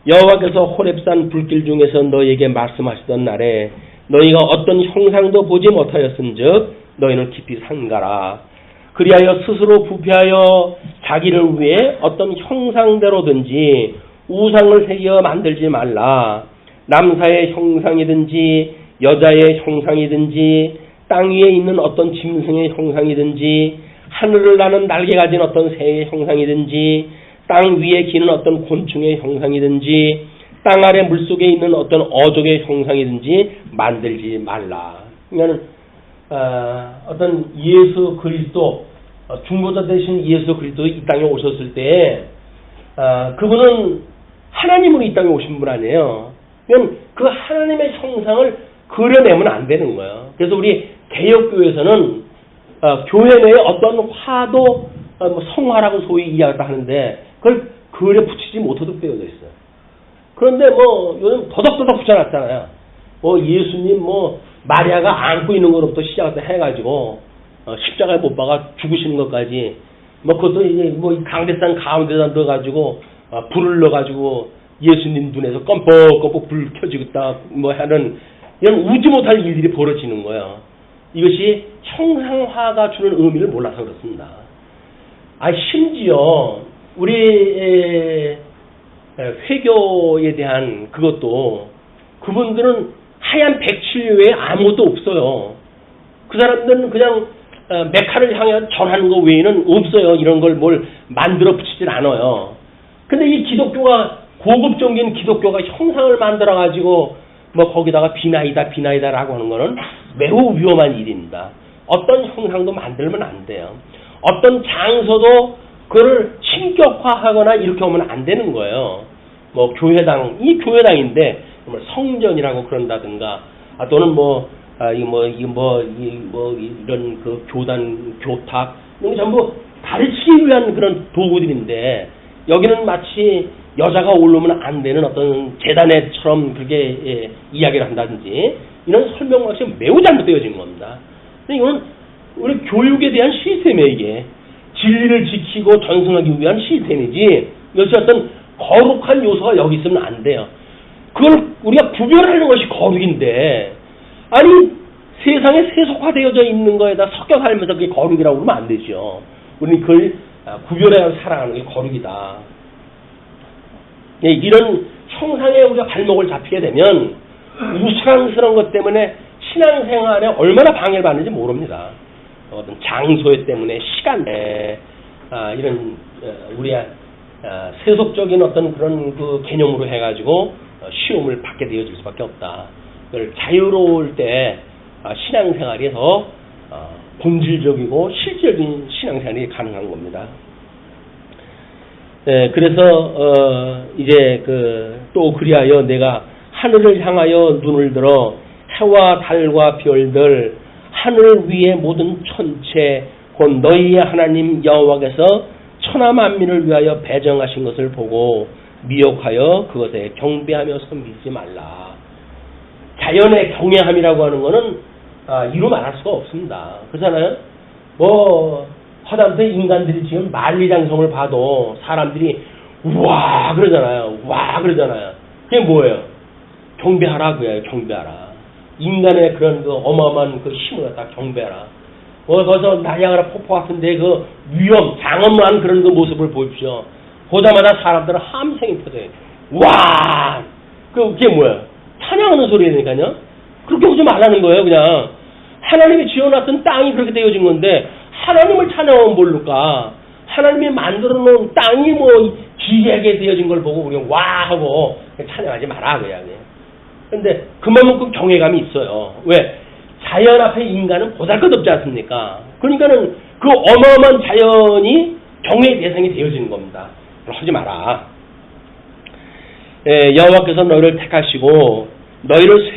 여호와께서 호렙산 불길 중에서 너희에게 말씀하시던 날에 너희가 어떤 형상도 보지 못하였은즉 너희는 깊이 상가라. 그리하여 스스로 부패하여 자기를 위해 어떤 형상대로든지 우상을 새겨 만들지 말라. 남사의 형상이든지 여자의 형상이든지 땅 위에 있는 어떤 짐승의 형상이든지 하늘을 나는 날개 가진 어떤 새의 형상이든지 땅 위에 기는 어떤 곤충의 형상이든지 땅 아래 물속에 있는 어떤 어족의 형상이든지 만들지 말라. 그러니까 어떤 예수 그리스도 중보자 되신 예수 그리스도 이 땅에 오셨을 때 그분은 하나님으로 이 땅에 오신 분 아니에요. 그러니까 그 하나님의 형상을 그려내면 안 되는 거예요. 그래서 우리 개혁교회에서는 교회 내에 어떤 화도 성화라고 소위 이야기를 하는데 그걸 그려 붙이지 못하도록 되어져 있어요. 그런데 뭐 요즘 더덕더덕 붙여놨잖아요. 예수님 마리아가 안고 있는 것부터 시작해서 해가지고 십자가에 못 박아 죽으시는 것까지 그것도 이제 강대상 가운데다 넣어가지고 불을 넣어가지고 예수님 눈에서 껌뻑껌뻑 불 켜지겠다 하는 이런 우지 못할 일들이 벌어지는 거예요. 이것이 형상화가 주는 의미를 몰라서 그렇습니다. 심지어 우리 회교에 대한 그것도 그분들은 하얀 백칠 외에 아무것도 없어요. 그 사람들은 그냥 메카를 향해 전하는 것 외에는 없어요. 이런 걸 뭘 만들어 붙이질 않아요. 근데 이 기독교가 고급적인 기독교가 형상을 만들어 가지고 거기다가 비나이다라고 하는 거는 매우 위험한 일입니다. 어떤 형상도 만들면 안 돼요. 어떤 장소도 그거를 신격화하거나 이렇게 오면 안 되는 거예요. 뭐 교회당이 교회당인데 성전이라고 그런다든가 또는 이런 그 교단 교탁 이런 게 전부 가르치기 위한 그런 도구들인데 여기는 마치 여자가 올라오면 안 되는 어떤 재단에처럼 그렇게 이야기를 한다든지 이런 설명 방식이 매우 잘못되어진 겁니다. 이거는 우리 교육에 대한 시스템이에요. 이게 진리를 지키고 전승하기 위한 시스템이지 이것이 어떤 거룩한 요소가 여기 있으면 안 돼요. 그걸 우리가 구별하는 것이 거룩인데 아니 세상에 세속화되어져 있는 거에다 섞여 살면서 그게 거룩이라고 그러면 안 되죠. 우리는 그걸 구별해서 살아가는 게 거룩이다. 이런 형상에 우리가 발목을 잡히게 되면 우스꽝스러운 것 때문에 신앙생활에 얼마나 방해를 받는지 모릅니다. 어떤 장소 때문에 시간에 이런 우리의 세속적인 어떤 그런 그 개념으로 해가지고 시험을 받게 되어질 수밖에 없다. 그걸 자유로울 때 신앙생활이 더 본질적이고 실질적인 신앙생활이 가능한 겁니다. 그래서 이제 또 그리하여 내가 하늘을 향하여 눈을 들어 해와 달과 별들 하늘 위의 모든 천체 곧 너희의 하나님 여호와께서 천하 만민을 위하여 배정하신 것을 보고 미혹하여 그것에 경배하며 섬기지 말라. 자연의 경외함이라고 하는 것은 이루 말할 수가 없습니다. 그렇잖아요. 허다부터 인간들이 지금 만리장성을 봐도 사람들이 우와 그러잖아요. 와 그러잖아요. 그게 뭐예요? 경배하라 그거예요. 경배하라. 인간의 그런 그 어마어마한 그 힘을 갖다 경배하라. 거기서 나야가라 폭포 같은데 그 위험, 장엄한 그런 그 모습을 보십시오. 보자마자 사람들은 함성이 터져요. 와! 그게 뭐예요? 찬양하는 소리니까요. 그렇게 하지 말라는 거예요, 그냥. 하나님이 지어놨던 땅이 그렇게 되어진 건데, 하나님을 찬양하면 모를까? 하나님이 만들어 놓은 땅이 기괴하게 되어진 걸 보고 우리가 와! 하고 찬양하지 마라, 그냥. 근데 그만큼 경외감이 있어요. 왜? 자연 앞에 인간은 보잘것없지 않습니까? 그러니까는 그 어마어마한 자연이 경외의 대상이 되어지는 겁니다. 하지 마라. 여호와께서 너희를 택하시고 너희를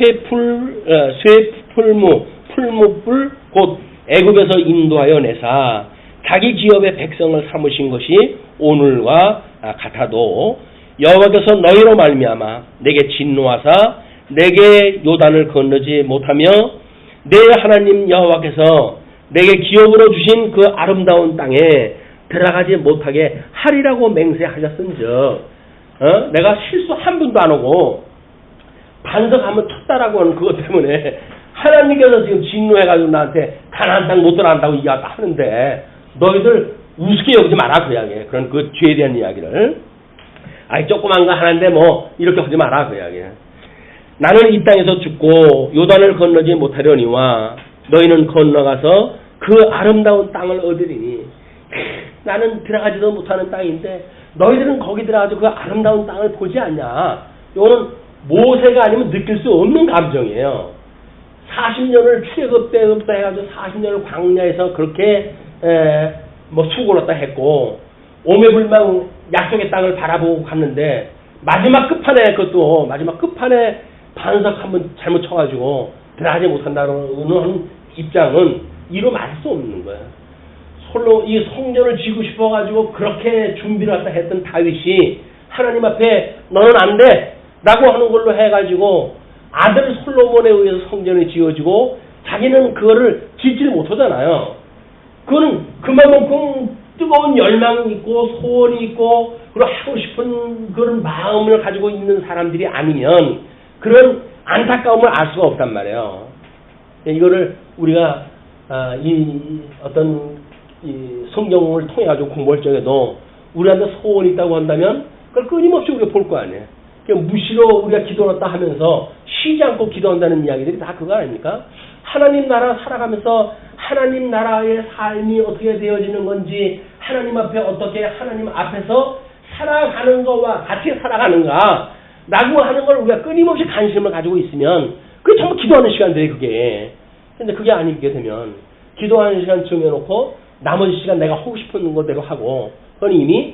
풀무불 곧 애굽에서 인도하여 내사 자기 기업의 백성을 삼으신 것이 오늘과 같아도 여호와께서 너희로 말미암아 내게 진노하사 내게 요단을 건너지 못하며 내 하나님 여호와께서 내게 기업으로 주신 그 아름다운 땅에 들어가지 못하게 하리라고 맹세하셨은즉 내가 실수 한 번도 안 하고 반석 한번 쳤다라고 하는 그것 때문에 하나님께서 지금 진노해가지고 나한테 가나안 땅 못 들어간다고 이야기하는데 너희들 우습게 여기지 마라 그 이야기에 그런 그 죄에 대한 이야기를 조그만 거 하는데 이렇게 하지 마라 그 이야기에 나는 이 땅에서 죽고 요단을 건너지 못하려니와 너희는 건너가서 그 아름다운 땅을 얻으리니 나는 들어가지도 못하는 땅인데 너희들은 거기 들어가서 그 아름다운 땅을 보지 않냐. 이거는 모세가 아니면 느낄 수 없는 감정이에요. 40년을 출애굽 때부터 해가지고 40년을 광야에서 그렇게 수고를 했다 했고 오매불망 약속의 땅을 바라보고 갔는데 마지막 끝판에 반석 한번 잘못 쳐가지고 들어가지 못한다는 입장은 이루 말할 수 없는 거예요. 솔로 이 성전을 지고 싶어가지고 그렇게 준비를 했다 했던 다윗이 하나님 앞에 너는 안 돼! 라고 하는 걸로 해가지고 아들 솔로몬에 의해서 성전이 지어지고 자기는 그거를 짓지를 못하잖아요. 그거는 그만큼 뜨거운 열망이 있고 소원이 있고 그리고 하고 싶은 그런 마음을 가지고 있는 사람들이 아니면 그런 안타까움을 알 수가 없단 말이에요. 이거를 우리가 이 성경을 통해 가지고 공부할 적에도 우리한테 소원이 있다고 한다면 그걸 끊임없이 우리가 볼 거 아니에요. 무시로 우리가 기도했다 하면서 쉬지 않고 기도한다는 이야기들이 다 그거 아닙니까? 하나님 나라 살아가면서 하나님 나라의 삶이 어떻게 되어지는 건지 하나님 앞에 어떻게 하나님 앞에서 살아가는 것과 같이 살아가는가 라고 하는 걸 우리가 끊임없이 관심을 가지고 있으면 그게 전부 기도하는 시간들이 그게. 근데 그게 아니게 되면 기도하는 시간 정해놓고 나머지 시간 내가 하고 싶은 거대로 하고 그건 이미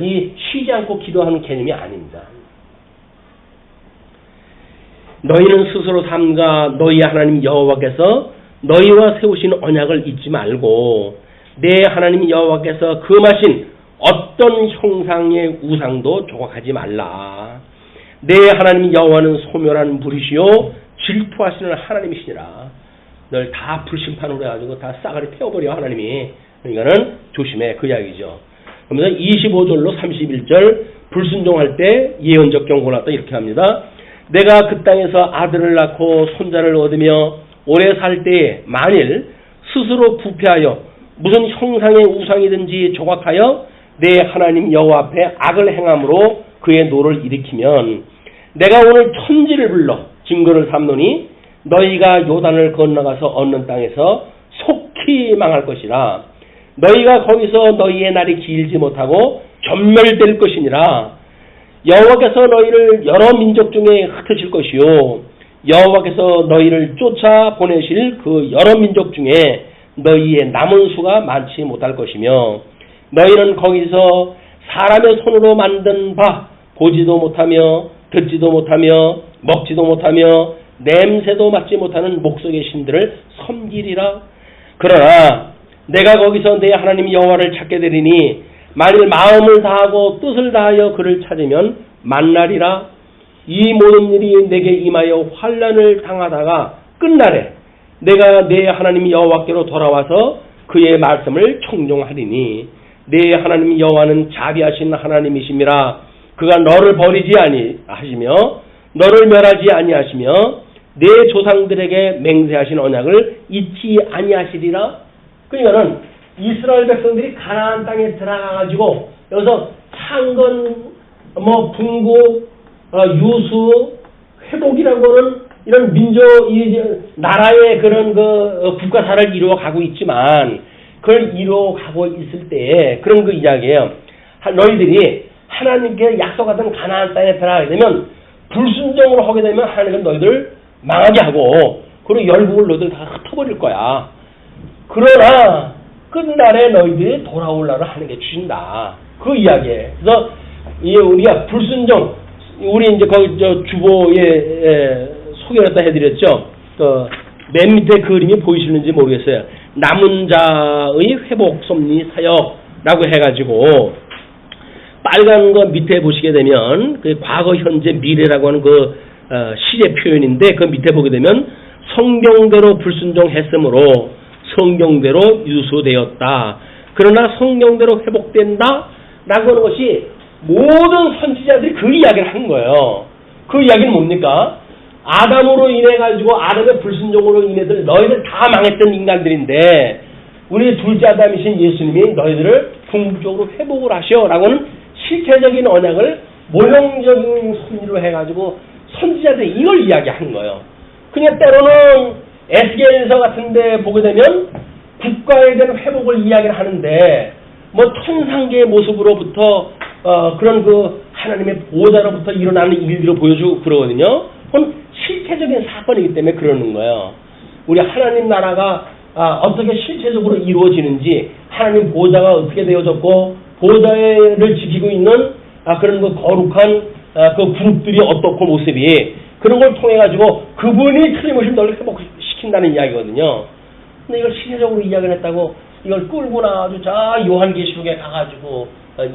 이 쉬지 않고 기도하는 개념이 아닙니다. 너희는 스스로 삼가 너희 하나님 여호와께서 너희와 세우신 언약을 잊지 말고 내 하나님 여호와께서 금하신 어떤 형상의 우상도 조각하지 말라. 내 하나님 여호와는 소멸하는 불이시요 질투하시는 하나님이시니라. 널 다 불심판으로 해가지고 다 싸가리 태워버려 하나님이. 그러니까는 조심해 그 이야기죠. 그러면서 25절로 31절 불순종할 때 예언적 경고를 갖다 이렇게 합니다. 내가 그 땅에서 아들을 낳고 손자를 얻으며 오래 살 때에 만일 스스로 부패하여 무슨 형상의 우상이든지 조각하여 내 하나님 여호와 앞에 악을 행함으로 그의 노를 일으키면 내가 오늘 천지를 불러 증거를 삼노니 너희가 요단을 건너가서 얻는 땅에서 속히 망할 것이라. 너희가 거기서 너희의 날이 길지 못하고 전멸될 것이니라. 여호와께서 너희를 여러 민족 중에 흩으실 것이요 여호와께서 너희를 쫓아 보내실 그 여러 민족 중에 너희의 남은 수가 많지 못할 것이며 너희는 거기서 사람의 손으로 만든 바 보지도 못하며 듣지도 못하며 먹지도 못하며 냄새도 맡지 못하는 목석의 신들을 섬기리라. 그러나 내가 거기서 내 하나님 여호와를 찾게 되리니 만일 마음을 다하고 뜻을 다하여 그를 찾으면 만나리라. 이 모든 일이 내게 임하여 환난을 당하다가 끝날에 내가 내 하나님 여호와께로 돌아와서 그의 말씀을 청종하리니 내 하나님 여호와는 자비하신 하나님이심이라. 그가 너를 버리지 아니하시며 너를 멸하지 아니하시며 내 조상들에게 맹세하신 언약을 잊지 아니하시리라. 그러니까는 이스라엘 백성들이 가나안 땅에 들어가가지고 여기서 창건, 분고, 유수, 회복이라고 하는 이런 나라의 그런 국가사를 이루어가고 있지만 그걸 이루어가고 있을 때에 그런 그 이야기예요. 너희들이 하나님께 약속하던 가나안 땅에 들어가게 되면 불순종으로 하게 되면 하나님은 너희들 망하게 하고 그리고 열국을 너희들 다 흩어버릴 거야. 그러나 끝날에 너희들이 돌아올 날을 하나님께 주신다. 그 이야기예요. 그래서 우리가 불순종, 우리 이제 거기 주보에 소개를 해드렸죠. 맨 밑에 그림이 보이시는지 모르겠어요. 남은 자의 회복 섭리 사역라고 해가지고 빨간 거 밑에 보시게 되면 그 과거, 현재, 미래라고 하는 그 시제 표현인데 그 밑에 보게 되면 성경대로 불순종했으므로 성경대로 유수되었다. 그러나 성경대로 회복된다. 라고 하는 것이 모든 선지자들이 그 이야기를 한 거예요. 그 이야기는 뭡니까? 아담으로 인해 가지고 아담의 불순종으로 인해서 너희들 다 망했던 인간들인데 우리 둘째 아담이신 예수님이 너희들을 궁극적으로 회복을 하셔 라고 하는 실체적인 언약을 모형적인 섭리로 해가지고 선지자들이 이걸 이야기한 거예요. 그냥 때로는 에스겔서 같은데 보게 되면 국가에 대한 회복을 이야기를 하는데 천상계의 모습으로부터 그런 그 하나님의 보호자로부터 일어나는 일들을 보여주고 그러거든요. 그건 실체적인 사건이기 때문에 그러는 거예요. 우리 하나님 나라가 어떻게 실체적으로 이루어지는지 하나님 보호자가 어떻게 되어졌고 보호자를 지키고 있는 그런 그 거룩한 그 그룹들이 어떻고 모습이 그런 걸 통해 가지고 그분이 틀림없이 너를 회복시킨다는 이야기거든요. 근데 이걸 실체적으로 이야기를 했다고 이걸 끌고 나와서 저 요한계시록에 가가지고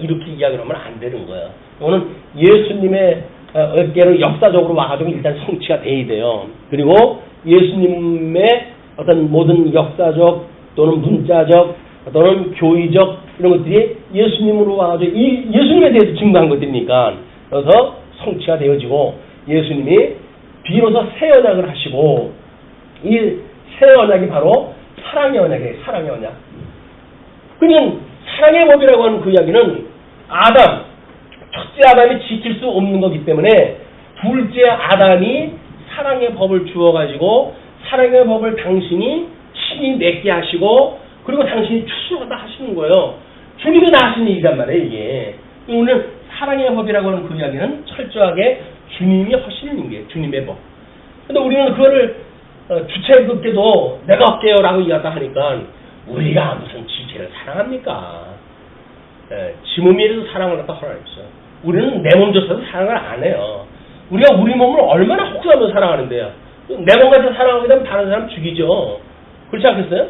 이렇게 이야기를 하면 안 되는 거예요. 이거는 예수님의 어깨로 역사적으로 와가지고 일단 성취가 돼야 돼요. 그리고 예수님의 어떤 모든 역사적 또는 문자적 또는 교의적 이런 것들이 예수님으로 와가지고 예수님에 대해서 증거한 것들이니까 그래서 성취가 되어지고 예수님이 비로소 새 언약을 하시고 이 새 언약이 바로 사랑의 언약이에요. 사랑의 언약. 그냥 사랑의 법이라고 하는 그 이야기는 첫째 아담이 지킬 수 없는 거기 때문에 둘째 아담이 사랑의 법을 주어가지고 사랑의 법을 당신이 신이 맺게 하시고 그리고 당신이 추수하다 하시는 거예요. 주님이 다 하시는 일이란 말이에요, 이게. 오늘 사랑의 법이라고 하는 그 이야기는 철저하게 주님이 하시는 일이에요, 주님의 법. 근데 우리는 그거를 주체급게도 내가 할게요 라고 이야기하니까 우리가 무슨 지체를 사랑합니까? 지 몸에 대해서 사랑을 갖다 허락했어요. 우리는 내 몸 줘서도 사랑을 안 해요. 우리가 우리 몸을 얼마나 혹사하면서 사랑하는데요. 내 몸 같은 사랑하게 되면 다른 사람 죽이죠. 그렇지 않겠어요?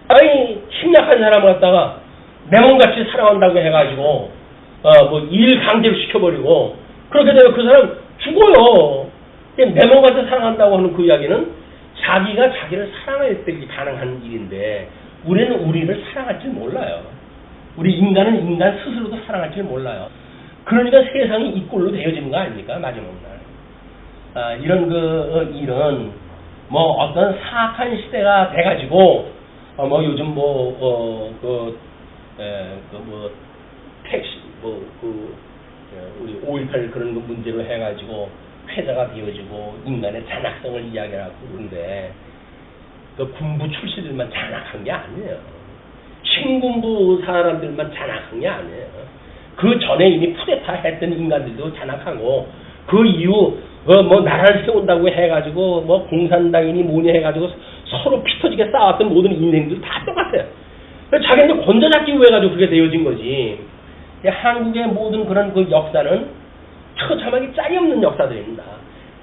아니 힘약한 사람을 갖다가 내 몸같이 사랑한다고 해가지고 뭐 일 강제로 시켜버리고 그렇게 되면 그 사람 죽어요. 내 몸같이 사랑한다고 하는 그 이야기는 자기가 자기를 사랑할 때 가능한 일인데 우리는 우리를 사랑할 줄 몰라요. 우리 인간은 인간 스스로도 사랑할 줄 몰라요. 그러니까 세상이 이 꼴로 되어지는 거 아닙니까? 마지막 날. 이런 일은 뭐 어떤 사악한 시대가 돼가지고 뭐 요즘 택시 우리 5.18 그런 거 문제로 해가지고 회자가 되어지고 인간의 잔악성을 이야기하고 그러는데 그 군부 출신들만 잔악한 게 아니에요. 신군부 사람들만 잔악한 게 아니에요. 그 전에 이미 쿠데타 했던 인간들도 잔악하고 그 이후 뭐 나라를 세운다고 해가지고 뭐 공산당이니 뭐니 해가지고 서로 피 터지게 싸웠던 모든 인생들 다 똑같아요. 자기는 권좌잡기 위해 가지고 그렇게 되어진 거지. 한국의 모든 그런 그 역사는 처참하게 짝이 없는 역사들입니다.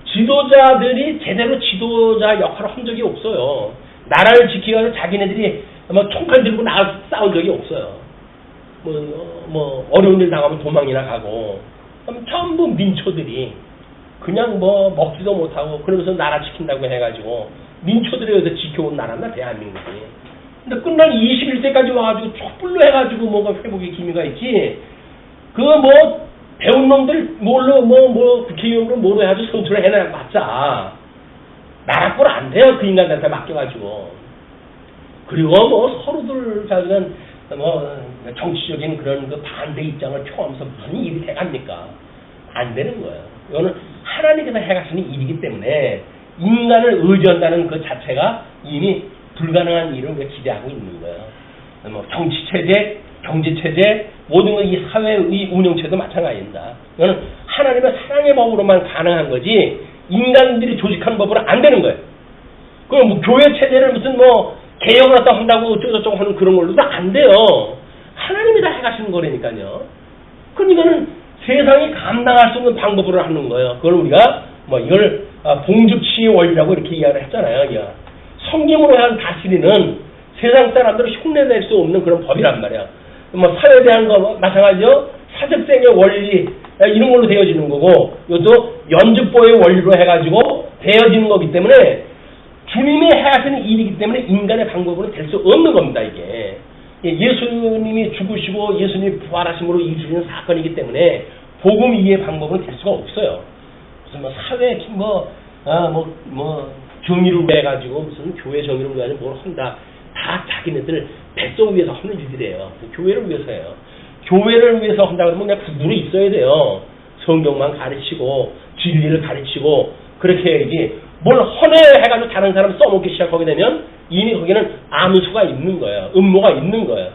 지도자들이 제대로 지도자 역할을 한 적이 없어요. 나라를 지키기 위해서 자기네들이 뭐 총칼 들고 나가 싸운 적이 없어요. 뭐 어려운 일 당하면 도망이나 가고 전부 민초들이 그냥 뭐 먹지도 못하고 그러면서 나라 지킨다고 해가지고 민초들에 의해서 지켜온 나라나 대한민국이. 근데 끝날 21세까지 와가지고 촛불로 해가지고 뭐가 회복의 기미가 있지. 뭐 배운 놈들 뭘로 뭐 국회의원으로 뭐로 해가지고 선출을 해놔봤자 나라 꼴 안 돼요. 그 인간들한테 맡겨가지고. 그리고 뭐 서로들 자기는 뭐 정치적인 그런 그 반대 입장을 표하면서 무슨 일이 돼갑니까? 안 되는 거예요. 이거는 하나님께서 해가시는 일이기 때문에 인간을 의지한다는 그 자체가 이미 불가능한 일을 우리가 기대하고 있는 거예요. 뭐 정치체제, 경제체제, 모든 이 사회의 운영체도 마찬가지입니다. 이거는 하나님의 사랑의 법으로만 가능한 거지 인간들이 조직한 법으로 안 되는 거예요. 그럼 뭐 교회 체제를 무슨 뭐 개혁을 갖다 한다고 어쩌고저쩌고 하는 그런 걸로도 안 돼요. 하나님이 다 해가시는 거라니까요. 그러니까는 세상이 감당할 수 없는 방법으로 하는 거예요. 그걸 우리가 뭐 이걸 봉줍치의 원리라고 이렇게 이야기를 했잖아요. 성경으로 한 다스리는 세상 사람들을 흉내낼 수 없는 그런 법이란 말이야. 뭐 사회에 대한 거 마찬가지죠. 사적생의 원리 이런 걸로 되어지는 거고 이것도 연주법의 원리로 해가지고 되어지는 거기 때문에 주님이 해하시는 일이기 때문에 인간의 방법으로 될 수 없는 겁니다. 이게 예수님이 죽으시고 예수님이 부활하심으로 이루어지는 사건이기 때문에 복음 이해의 방법은 될 수가 없어요. 무슨 뭐 사회 정의를 위해 가지고 무슨 교회 정의를 위해 뭘 한다. 다 자기네들 백성 위해서 하는 일들이에요. 교회를 위해서예요. 교회를 위해서 한다 그러면 그냥 구분이 있어야 돼요. 성경만 가르치고 진리를 가르치고 그렇게 해야지 뭘 헌해 해가지고 다른 사람 써먹기 시작하게 되면 이미 거기는 암수가 있는 거예요. 음모가 있는 거예요.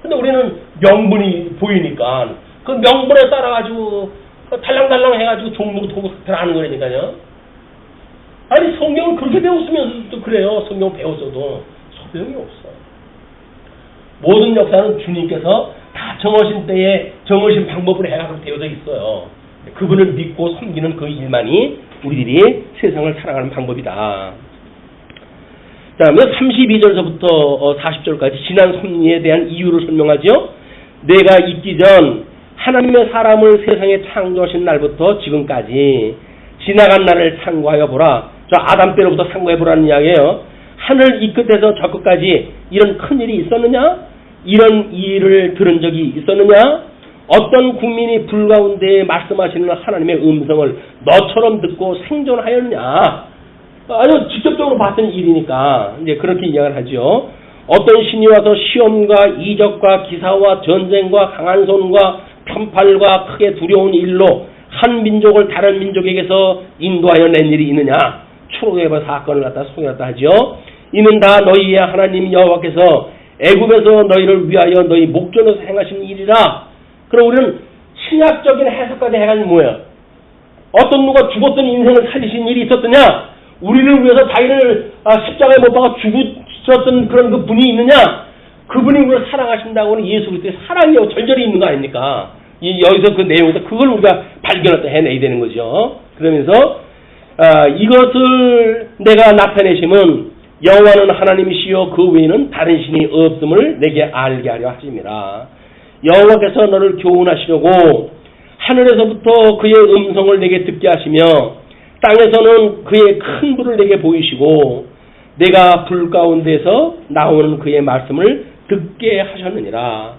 근데 우리는 명분이 보이니까 그 명분에 따라가지고 달랑달랑 해가지고 종목을 하는 거라니까요. 아니 성경을 그렇게 배웠으면서도 그래요. 성경 배웠어도 소용이 없어. 모든 역사는 주님께서 다 정하신 때에 정하신 방법으로 해가지고 되어져 있어요. 그분을 믿고 섬기는 그 일만이 우리들이 세상을 살아가는 방법이다. 자, 32절서부터 40절까지 지난 섭리에 대한 이유를 설명하죠. 내가 있기 전 하나님의 사람을 세상에 창조하신 날부터 지금까지 지나간 날을 상고하여 보라. 저 아담 때로부터 상고해 보라는 이야기예요. 하늘 이 끝에서 저 끝까지 이런 큰 일이 있었느냐? 이런 일을 들은 적이 있었느냐? 어떤 국민이 불 가운데 말씀하시는 하나님의 음성을 너처럼 듣고 생존하였냐? 아주 직접적으로 봤던 일이니까 이제 그렇게 이야기를 하죠. 어떤 신이 와서 시험과 이적과 기사와 전쟁과 강한 손과 편팔과 크게 두려운 일로 한 민족을 다른 민족에게서 인도하여 낸 일이 있느냐? 초록에버 사건을 갖다 소개했다 하죠. 이는 다 너희의 하나님 여호와께서 애굽에서 너희를 위하여 너희 목전에서 행하신 일이라. 그럼 우리는 신약적인 해석까지 해가지고 뭐야? 어떤 누가 죽었던 인생을 살리신 일이 있었더냐? 우리를 위해서 자기를 십자가에 못 박아 죽으셨던 그런 그 분이 있느냐? 그분이 우리를 사랑하신다고는 예수 그리스도의 사랑이 절절히 있는 거 아닙니까? 여기서 그 내용에서 그걸 우리가 발견을 해내야 되는 거죠. 그러면서 이것을 내가 나타내심은 여호와는 하나님이시요 그 외에는 다른 신이 없음을 내게 알게 하려 하십니다. 여호와께서 너를 교훈하시려고 하늘에서부터 그의 음성을 내게 듣게 하시며 땅에서는 그의 큰 불을 내게 보이시고 내가 불 가운데서 나오는 그의 말씀을 듣게 하셨느니라.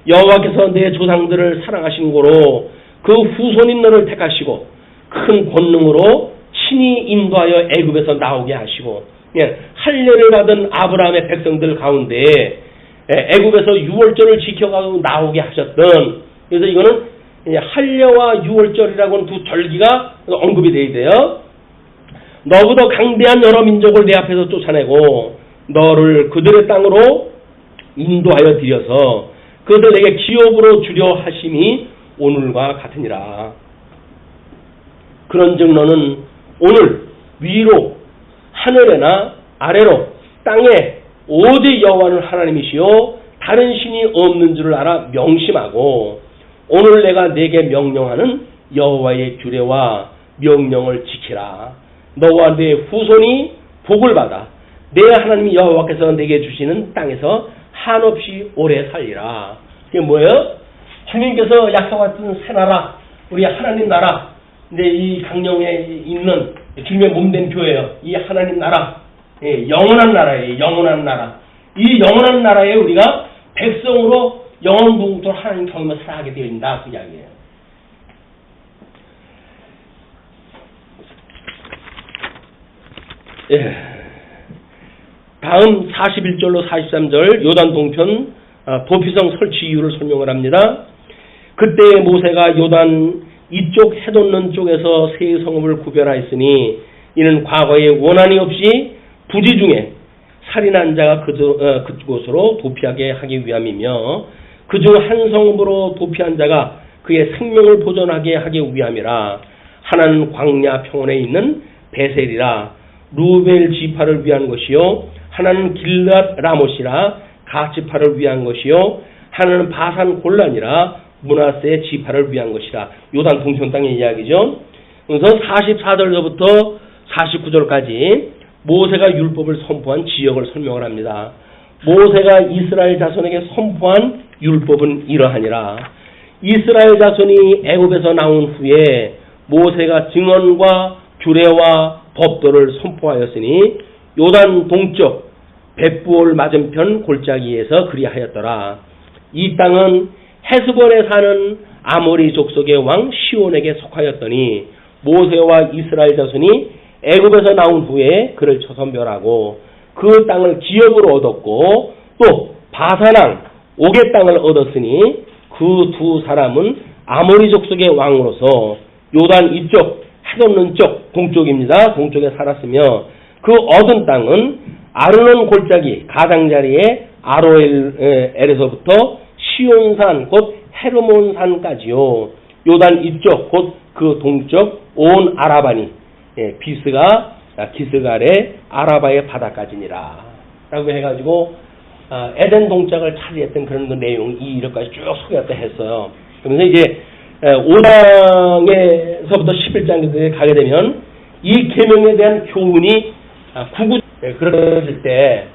여호와께서 내 조상들을 사랑하신 고로 그 후손인 너를 택하시고 큰 권능으로 친히 인도하여 애굽에서 나오게 하시고 할례를 받은 아브라함의 백성들 가운데 애굽에서 유월절을 지켜가고 나오게 하셨던, 그래서 이거는 할례와 유월절이라고 하는 두 절기가 언급이 되어야 돼요. 너보다 강대한 여러 민족을 내 앞에서 쫓아내고 너를 그들의 땅으로 인도하여 들여서 그들을 내게 기업으로 주려 하심이 오늘과 같으니라. 그런즉 너는 오늘 위로 하늘에나 아래로 땅에 오직 여호와는 하나님이시요 다른 신이 없는 줄을 알아 명심하고 오늘 내가 내게 명령하는 여호와의 규례와 명령을 지키라. 너와 내 후손이 복을 받아 내 하나님 여호와께서 내게 주시는 땅에서 한없이 오래 살리라. 이게 뭐예요? 하나님께서 약속하신 새 나라, 우리 하나님 나라, 근데 이 강령에 있는 주님의 몸된 교회예요. 이 하나님 나라, 영원한 나라예요. 영원한 나라. 이 영원한 나라에 우리가 백성으로 영원부터 하나님 경험을 살아가게 되어 있다. 그 이야기예요. 다음 41절로 43절 요단 동편 도피성 설치 이유를 설명을 합니다. 그때 모세가 요단 이쪽 해돋는 쪽에서 세 성읍을 구별하였으니 이는 과거에 원한이 없이 부지 중에 살인한 자가 그곳으로 도피하게 하기 위함이며 그중 한 성읍으로 도피한 자가 그의 생명을 보존하게 하기 위함이라. 하나는 광야 평원에 있는 베셀이라 루벨 지파를 위한 것이요 하나는 길랏 라못이라 갓 지파를 위한 것이요 하나는 바산 골란이라 므낫세 지파를 위한 것이라. 요단 동편 땅의 이야기죠. 그래서 44절부터 49절까지 모세가 율법을 선포한 지역을 설명을 합니다. 모세가 이스라엘 자손에게 선포한 율법은 이러하니라. 이스라엘 자손이 애굽에서 나온 후에 모세가 증언과 규례와 법도를 선포하였으니 요단 동쪽 벳부올 맞은편 골짜기에서 그리하였더라. 이 땅은 헤스본에 사는 아모리 족속의 왕 시온에게 속하였더니 모세와 이스라엘 자손이 애굽에서 나온 후에 그를 쳐서 멸하고 그 땅을 기업으로 얻었고 또 바산왕 옥의 땅을 얻었으니 그 두 사람은 아모리 족속의 왕으로서 요단 이쪽 해돋는 쪽 동쪽입니다. 동쪽에 살았으며 그 얻은 땅은 아르논 골짜기 가장자리에 아로엘에서부터 시온산 곧 헤르몬산까지요. 요단 이쪽 곧 그 동쪽 온 아라바니 비스가 기스갈의 아라바의 바다까지니라 라고 해가지고 에덴 동쪽을 차지했던 그런 그 내용 이 이력까지 쭉 소개했다 했어요. 그러면서 이제 5장에서부터 11장까지 가게 되면 이 계명에 대한 교훈이 그럴 때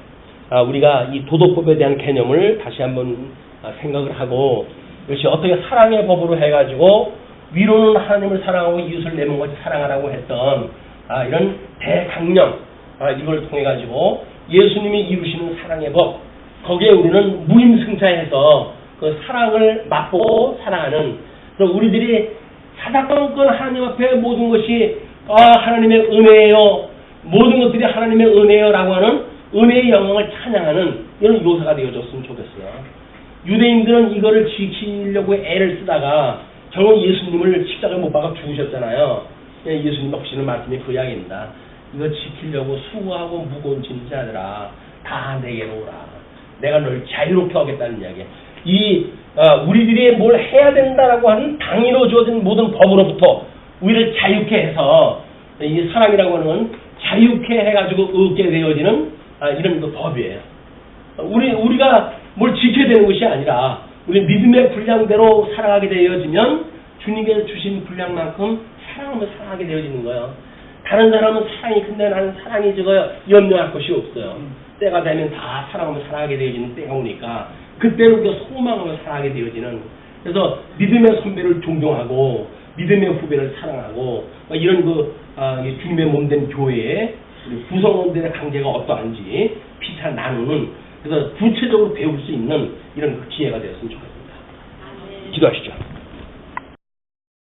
우리가 이 도덕법에 대한 개념을 다시 한번 생각을 하고 이것이 어떻게 사랑의 법으로 해가지고 위로는 하나님을 사랑하고 이웃을 내 몸같이 사랑하라고 했던 이런 대강령 이걸 통해 가지고 예수님이 이루시는 사랑의 법 거기에 우리는 무임승차해서 그 사랑을 맛보고 사랑하는 그래서 우리들이 사사건건 하나님 앞에 모든 것이 하나님의 은혜예요. 모든 것들이 하나님의 은혜요라고 하는 은혜의 영광을 찬양하는 이런 요소가 되어줬으면 좋겠어요. 유대인들은 이거를 지키려고 애를 쓰다가 결국 예수님을 십자가에 못 박아 죽으셨잖아요. 예수님 하시는 말씀이 그 이야기입니다. 이거 지키려고 수고하고 무거운 짐진 자들아 다 내게로 오라. 내가 널 자유롭게 하겠다는 이야기. 우리들이 뭘 해야 된다라고 하는 당위로 주어진 모든 법으로부터 우리를 자유케 해서 이 사랑이라고 하는 건 자유케 해가지고 얻게 되어지는 이런 그 법이에요. 우리가 뭘 지켜야 되는 것이 아니라 우리 믿음의 분량대로 살아가게 되어지면 주님께서 주신 분량만큼 사랑하며 살아가게 되어지는 거예요. 다른 사람은 사랑이 큰데 나는 사랑이 적어요. 염려할 것이 없어요. 때가 되면 다 사랑하며 살아가게 되어지는 때가 오니까 그때는 우리가 소망하며 살아가게 되어지는, 그래서 믿음의 선배를 존경하고 믿음의 후배를 사랑하고 이런 주님의 몸된 교회의 구성원들의 관계가 어떠한지 피차 나누는, 그래서 구체적으로 배울 수 있는 이런 기회가 되었으면 좋겠습니다. 기도하시죠.